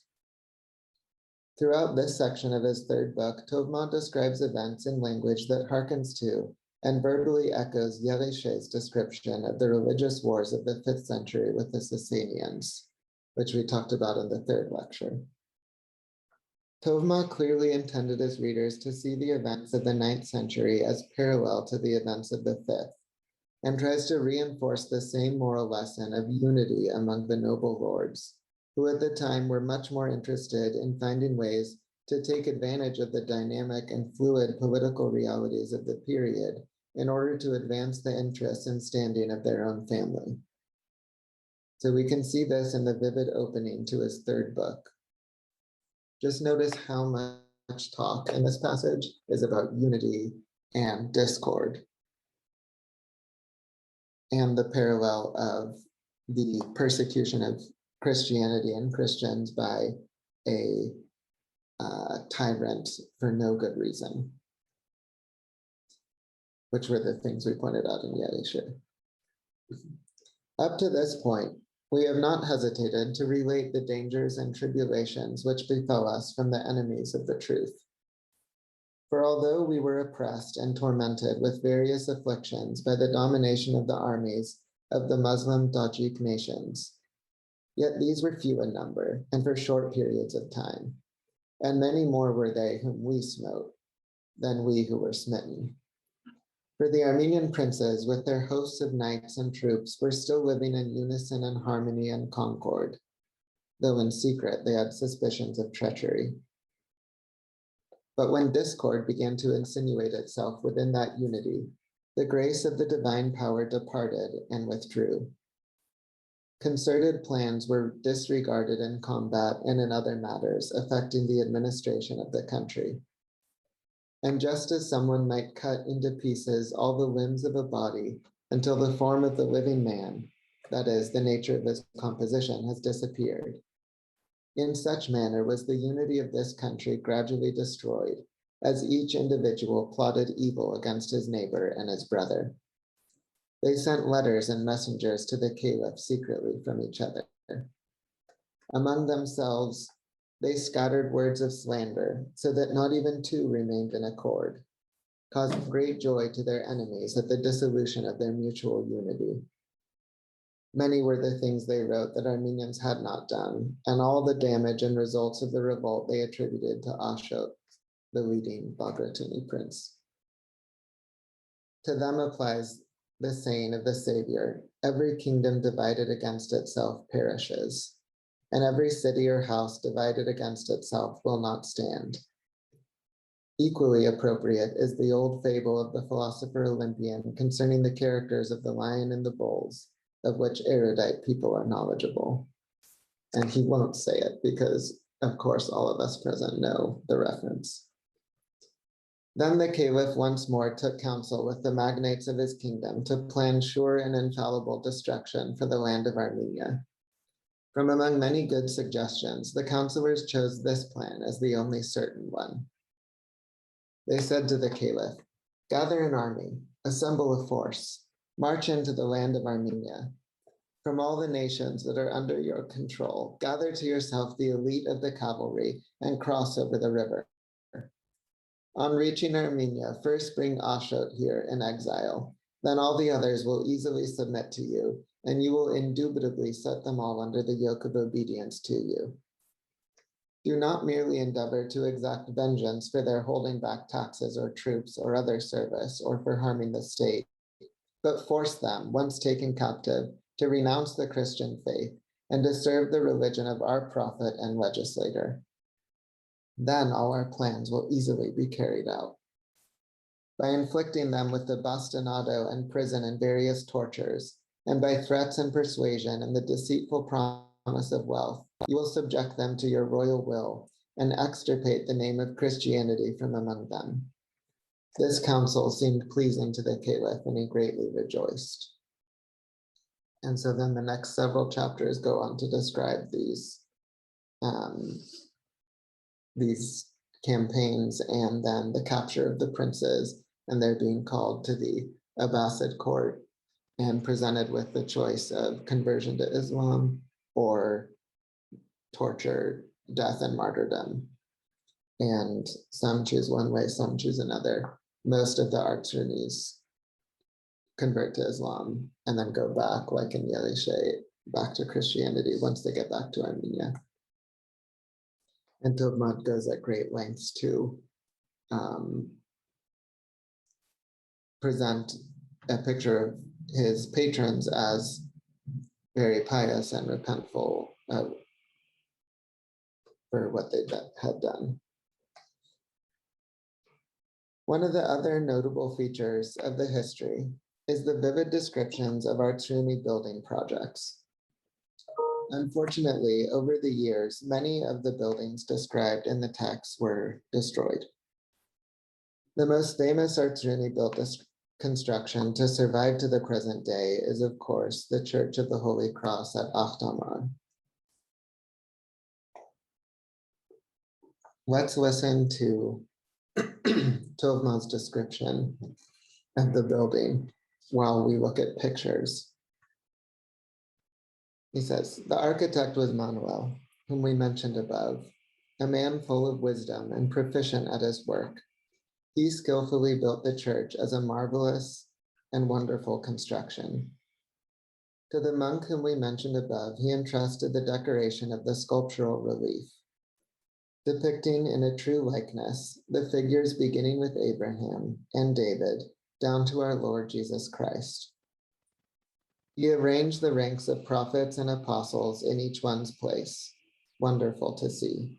Throughout this section of his third book, Tovma describes events in language that harkens to and verbally echoes Yerishe's description of the religious wars of the 5th century with the Sassanians, which we talked about in the 3rd lecture. Tovma clearly intended his readers to see the events of the 9th century as parallel to the events of the 5th, and tries to reinforce the same moral lesson of unity among the noble lords, who at the time were much more interested in finding ways to take advantage of the dynamic and fluid political realities of the period in order to advance the interests and standing of their own family. So we can see this in the vivid opening to his third book. Just notice how much talk in this passage is about unity and discord, and the parallel of the persecution of Christianity and Christians by a tyrant for no good reason, which were the things we pointed out in Yerishe. Up to this point, we have not hesitated to relate the dangers and tribulations which befell us from the enemies of the truth. For although we were oppressed and tormented with various afflictions by the domination of the armies of the Muslim Tajik nations, yet these were few in number and for short periods of time, and many more were they whom we smote than we who were smitten. For the Armenian princes, with their hosts of knights and troops, were still living in unison and harmony and concord. though in secret they had suspicions of treachery. But when discord began to insinuate itself within that unity, the grace of the divine power departed and withdrew. Concerted plans were disregarded in combat and in other matters affecting the administration of the country. And just as someone might cut into pieces all the limbs of a body until the form of the living man, that is, the nature of his composition, has disappeared, in such manner was the unity of this country gradually destroyed, as each individual plotted evil against his neighbor and his brother. They sent letters and messengers to the caliph secretly from each other. Among themselves, they scattered words of slander, so that not even two remained in accord, causing great joy to their enemies at the dissolution of their mutual unity. Many were the things they wrote that Armenians had not done, and all the damage and results of the revolt they attributed to Ashot, the leading Bagratuni prince. To them applies the saying of the Savior, every kingdom divided against itself perishes, and every city or house divided against itself will not stand. Equally appropriate is the old fable of the philosopher Olympian concerning the characters of the lion and the bulls, of which erudite people are knowledgeable. And he won't say it because, of course, all of us present know the reference. Then the caliph once more took counsel with the magnates of his kingdom to plan sure and infallible destruction for the land of Armenia. From among many good suggestions, the counselors chose this plan as the only certain one. They said to the caliph, "Gather an army, assemble a force, march into the land of Armenia. From all the nations that are under your control, gather to yourself the elite of the cavalry and cross over the river. On reaching Armenia, first bring Ashot here in exile. Then all the others will easily submit to you, and you will indubitably set them all under the yoke of obedience to you. Do not merely endeavor to exact vengeance for their holding back taxes or troops or other service or for harming the state, but force them, once taken captive, to renounce the Christian faith and to serve the religion of our prophet and legislator. Then all our plans will easily be carried out. By inflicting them with the bastinado and prison and various tortures, and by threats and persuasion and the deceitful promise of wealth, you will subject them to your royal will and extirpate the name of Christianity from among them." This counsel seemed pleasing to the caliph, and he greatly rejoiced. And so then the next several chapters go on to describe these campaigns and then the capture of the princes and their being called to the Abbasid court and presented with the choice of conversion to Islam or torture, death, and martyrdom. And some choose one way, some choose another. Most of the Artsrunis convert to Islam and then go back, like in Yelishe, back to Christianity once they get back to Armenia. And Togmat goes at great lengths to present a picture of his patrons as very pious and repentful for what they had done. One of the other notable features of the history is the vivid descriptions of Artsruni building projects. Unfortunately, over the years, many of the buildings described in the text were destroyed. The most famous Artsruni built construction to survive to the present day is, of course, the Church of the Holy Cross at Achtamar. Let's listen to Tovman's description of the building while we look at pictures. He says, "The architect was Manuel, whom we mentioned above, a man full of wisdom and proficient at his work. He skillfully built the church as a marvelous and wonderful construction. To the monk whom we mentioned above, he entrusted the decoration of the sculptural relief, depicting in a true likeness the figures beginning with Abraham and David down to our Lord Jesus Christ. He arranged the ranks of prophets and apostles in each one's place, wonderful to see.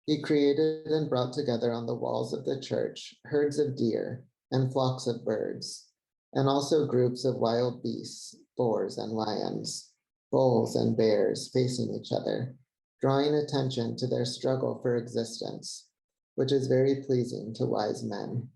He created and brought together on the walls of the church herds of deer and flocks of birds, and also groups of wild beasts, boars and lions, bulls and bears facing each other, drawing attention to their struggle for existence, which is very pleasing to wise men.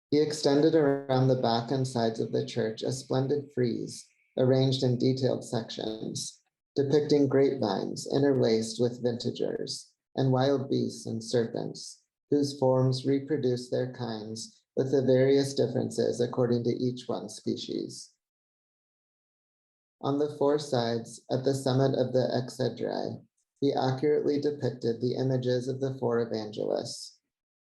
He extended around the back and sides of the church a splendid frieze, arranged in detailed sections, depicting grapevines interlaced with vintagers, and wild beasts and serpents, whose forms reproduce their kinds with the various differences according to each one's species. On the four sides, at the summit of the exedrae, he accurately depicted the images of the four evangelists,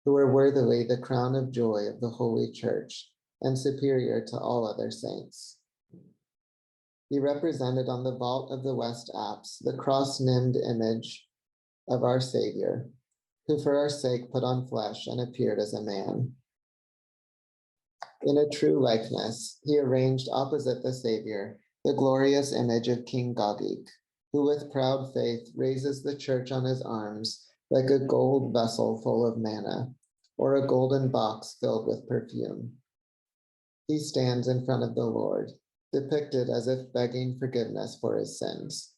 who were worthily the crown of joy of the Holy Church and superior to all other saints. He represented on the vault of the west apse the cross-nimbed image of our Savior, who for our sake put on flesh and appeared as a man. In a true likeness, he arranged opposite the Savior the glorious image of King Gagik, who with proud faith raises the church on his arms like a gold vessel full of manna, or a golden box filled with perfume. He stands in front of the Lord, depicted as if begging forgiveness for his sins.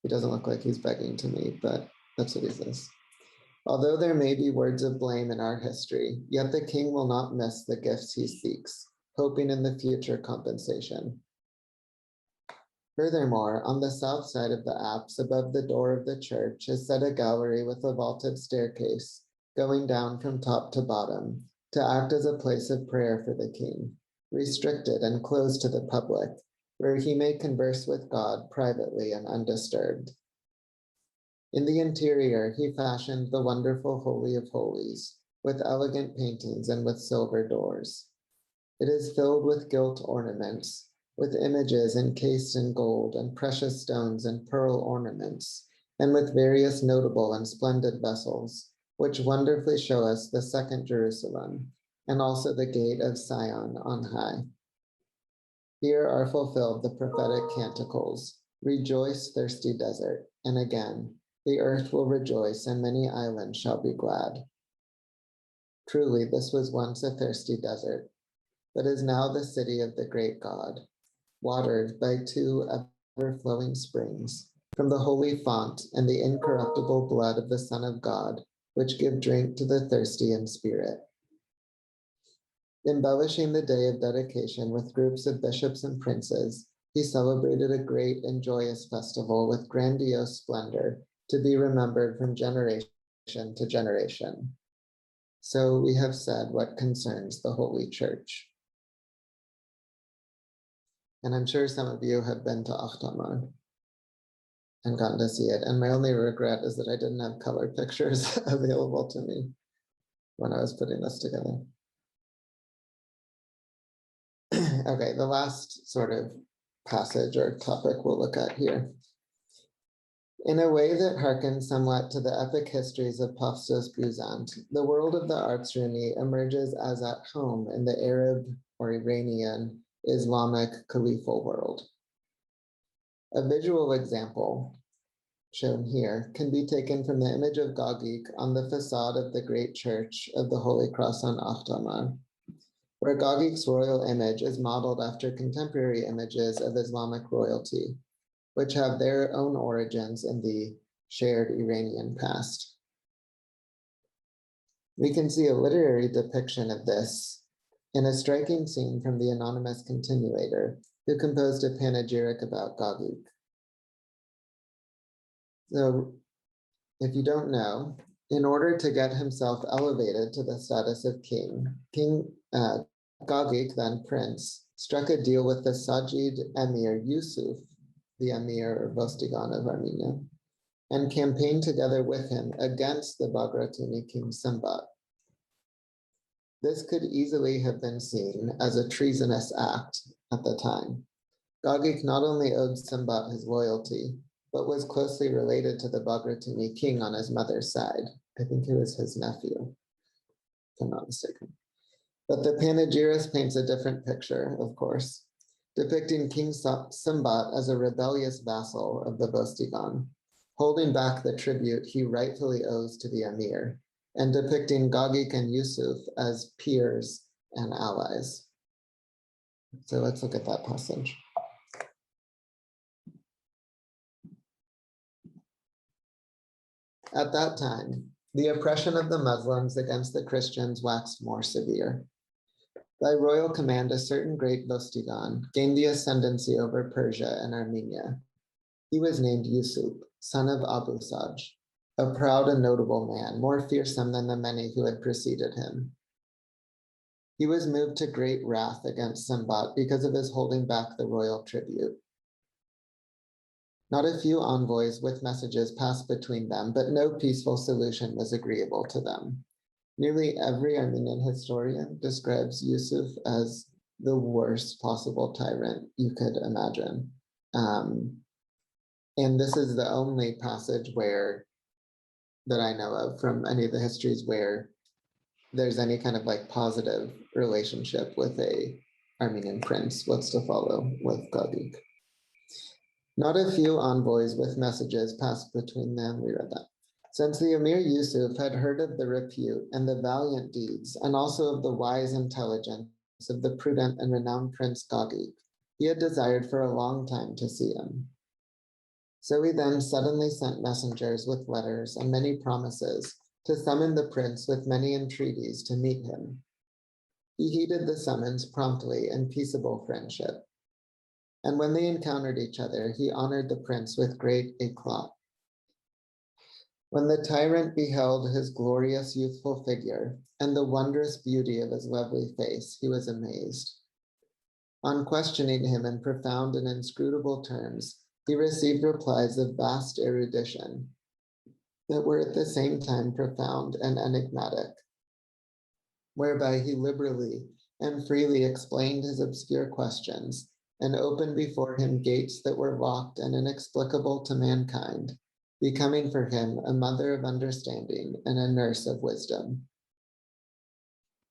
He doesn't look like he's begging to me, but that's what he says. Although there may be words of blame in our history, yet the king will not miss the gifts he seeks, hoping in the future compensation. Furthermore, on the south side of the apse, above the door of the church, is set a gallery with a vaulted staircase, going down from top to bottom, to act as a place of prayer for the king, restricted and closed to the public, where he may converse with God privately and undisturbed. In the interior, he fashioned the wonderful Holy of Holies, with elegant paintings and with silver doors. It is filled with gilt ornaments, with images encased in gold and precious stones and pearl ornaments, and with various notable and splendid vessels, which wonderfully show us the second Jerusalem, and also the gate of Sion on high. Here are fulfilled the prophetic canticles, "Rejoice, thirsty desert," and again, "The earth will rejoice, and many islands shall be glad." Truly, this was once a thirsty desert, but is now the city of the great God, watered by two ever-flowing springs, from the holy font and the incorruptible blood of the Son of God, which give drink to the thirsty in spirit. Embellishing the day of dedication with groups of bishops and princes, he celebrated a great and joyous festival with grandiose splendor to be remembered from generation to generation. So we have said what concerns the Holy Church. And I'm sure some of you have been to Achtamar and gotten to see it. And my only regret is that I didn't have color pictures available to me when I was putting this together. Okay, the last sort of passage or topic we'll look at here. In a way that harkens somewhat to the epic histories of Pastos Buzant, the world of the Artsrunik emerges as at home in the Arab or Iranian Islamic caliphal world. A visual example, shown here, can be taken from the image of Gagik on the facade of the great church of the Holy Cross on Achtamar, where Gagik's royal image is modeled after contemporary images of Islamic royalty, which have their own origins in the shared Iranian past. We can see a literary depiction of this in a striking scene from the anonymous continuator, who composed a panegyric about Gagik. So, if you don't know, in order to get himself elevated to the status of king, Gagik, then prince, struck a deal with the Sajid emir Yusuf, the emir or Vostigan of Armenia, and campaigned together with him against the Bagratuni king Sambat. This could easily have been seen as a treasonous act at the time. Gagik not only owed Sambat his loyalty, but was closely related to the Bagratuni king on his mother's side. I think he was his nephew, if I'm not mistaken. But the panegyrist paints a different picture, of course. depicting King Simbat as a rebellious vassal of the Bostigan, holding back the tribute he rightfully owes to the emir, and depicting Gagik and Yusuf as peers and allies. So let's look at that passage. At that time, the oppression of the Muslims against the Christians waxed more severe. By royal command, a certain great Bostigan gained the ascendancy over Persia and Armenia. He was named Yusuf, son of Abu Saj, a proud and notable man, more fearsome than the many who had preceded him. He was moved to great wrath against Simbat because of his holding back the royal tribute. Not a few envoys with messages passed between them, but no peaceful solution was agreeable to them. Nearly every Armenian historian describes Yusuf as the worst possible tyrant you could imagine. And this is the only passage that I know of from any of the histories where there's any kind of like positive relationship with a Armenian prince. What's to follow with Gagik? Not a few envoys with messages passed between them. We read that. Since the Emir Yusuf had heard of the repute and the valiant deeds, and also of the wise intelligence of the prudent and renowned Prince Gagik, he had desired for a long time to see him. So he then suddenly sent messengers with letters and many promises to summon the prince with many entreaties to meet him. He heeded the summons promptly in peaceable friendship. And when they encountered each other, he honored the prince with great éclat. When the tyrant beheld his glorious youthful figure and the wondrous beauty of his lovely face, he was amazed. On questioning him in profound and inscrutable terms, he received replies of vast erudition that were at the same time profound and enigmatic, whereby he liberally and freely explained his obscure questions and opened before him gates that were locked and inexplicable to mankind, becoming for him a mother of understanding and a nurse of wisdom.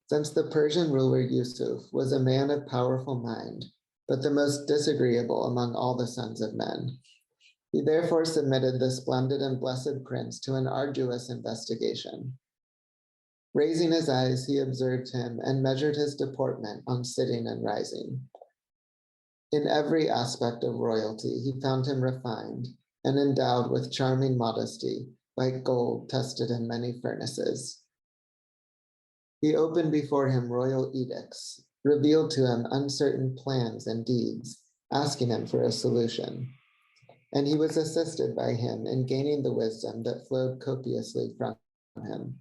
Since the Persian ruler Yusuf was a man of powerful mind, but the most disagreeable among all the sons of men, he therefore submitted the splendid and blessed prince to an arduous investigation. Raising his eyes, he observed him and measured his deportment on sitting and rising. In every aspect of royalty, he found him refined and endowed with charming modesty, like gold tested in many furnaces. He opened before him royal edicts, revealed to him uncertain plans and deeds, asking him for a solution. And he was assisted by him in gaining the wisdom that flowed copiously from him.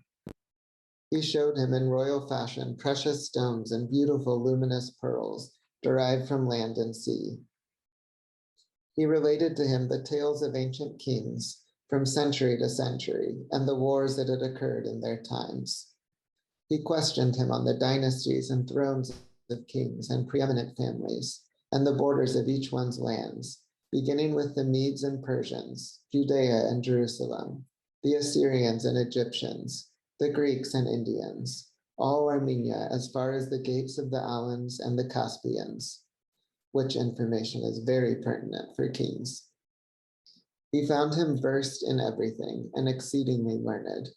He showed him in royal fashion precious stones and beautiful luminous pearls derived from land and sea. He related to him the tales of ancient kings from century to century and the wars that had occurred in their times. He questioned him on the dynasties and thrones of kings and preeminent families and the borders of each one's lands, beginning with the Medes and Persians, Judea and Jerusalem, the Assyrians and Egyptians, the Greeks and Indians, all Armenia as far as the gates of the Alans and the Caspians, which information is very pertinent for kings. He found him versed in everything and exceedingly learned.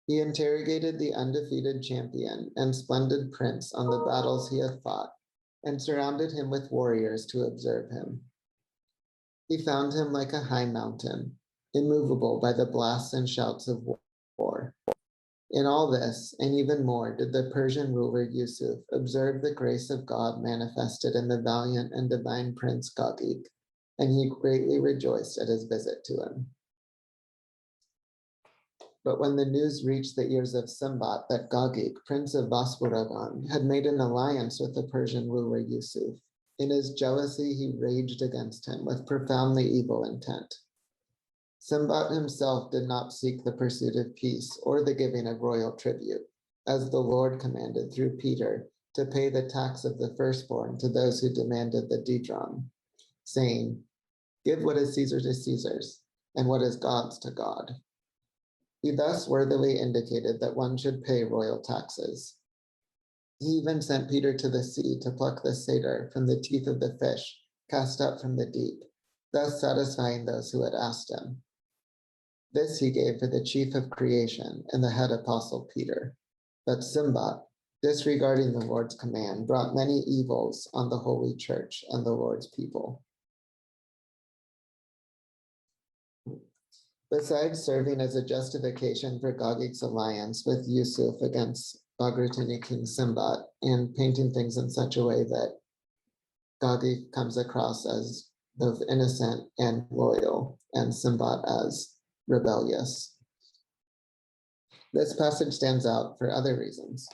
He interrogated the undefeated champion and splendid prince on the battles he had fought, and surrounded him with warriors to observe him. He found him like a high mountain, immovable by the blasts and shouts of war. In all this, and even more, did the Persian ruler Yusuf observe the grace of God manifested in the valiant and divine Prince Gagik, and he greatly rejoiced at his visit to him. But when the news reached the ears of Simbat that Gagik, Prince of Vaspuragan, had made an alliance with the Persian ruler Yusuf, in his jealousy he raged against him with profoundly evil intent. Simbat himself did not seek the pursuit of peace or the giving of royal tribute, as the Lord commanded through Peter to pay the tax of the firstborn to those who demanded the didrachm, saying, "Give what is Caesar to Caesar's, and what is God's to God." He thus worthily indicated that one should pay royal taxes. He even sent Peter to the sea to pluck the satyr from the teeth of the fish cast up from the deep, thus satisfying those who had asked him. This he gave for the chief of creation and the head apostle Peter. But Simbat, disregarding the Lord's command, brought many evils on the holy church and the Lord's people. Besides serving as a justification for Gagik's alliance with Yusuf against Bagratuni King Simbat and painting things in such a way that Gagik comes across as both innocent and loyal, and Simbat as rebellious. This passage stands out for other reasons.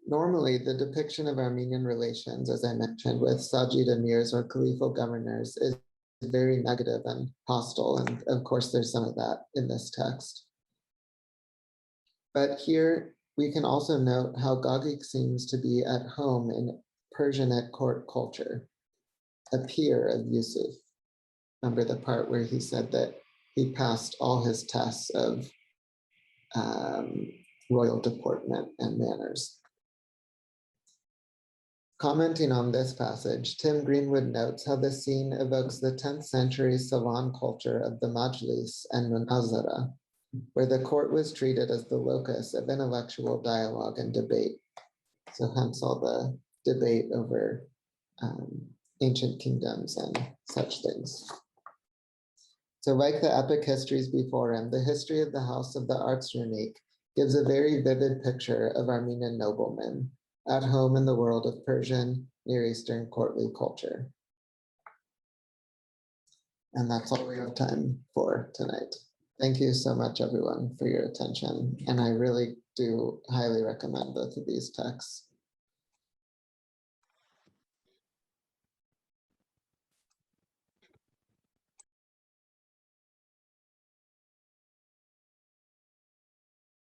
Normally, the depiction of Armenian relations, as I mentioned, with Sajid emirs or caliphal governors is very negative and hostile, and of course there's some of that in this text. But here we can also note how Gagik seems to be at home in Persianate court culture, a peer of Yusuf. Remember the part where he said that he passed all his tests of royal deportment and manners. Commenting on this passage, Tim Greenwood notes how the scene evokes the 10th century Salon culture of the Majlis and Munazara, where the court was treated as the locus of intellectual dialogue and debate. So hence all the debate over ancient kingdoms and such things. So like the epic histories before him, the history of the house of the Artsrunik gives a very vivid picture of Armenian noblemen at home in the world of Persian, Near Eastern courtly culture. And that's all we have time for tonight. Thank you so much, everyone, for your attention. And I really do highly recommend both of these texts.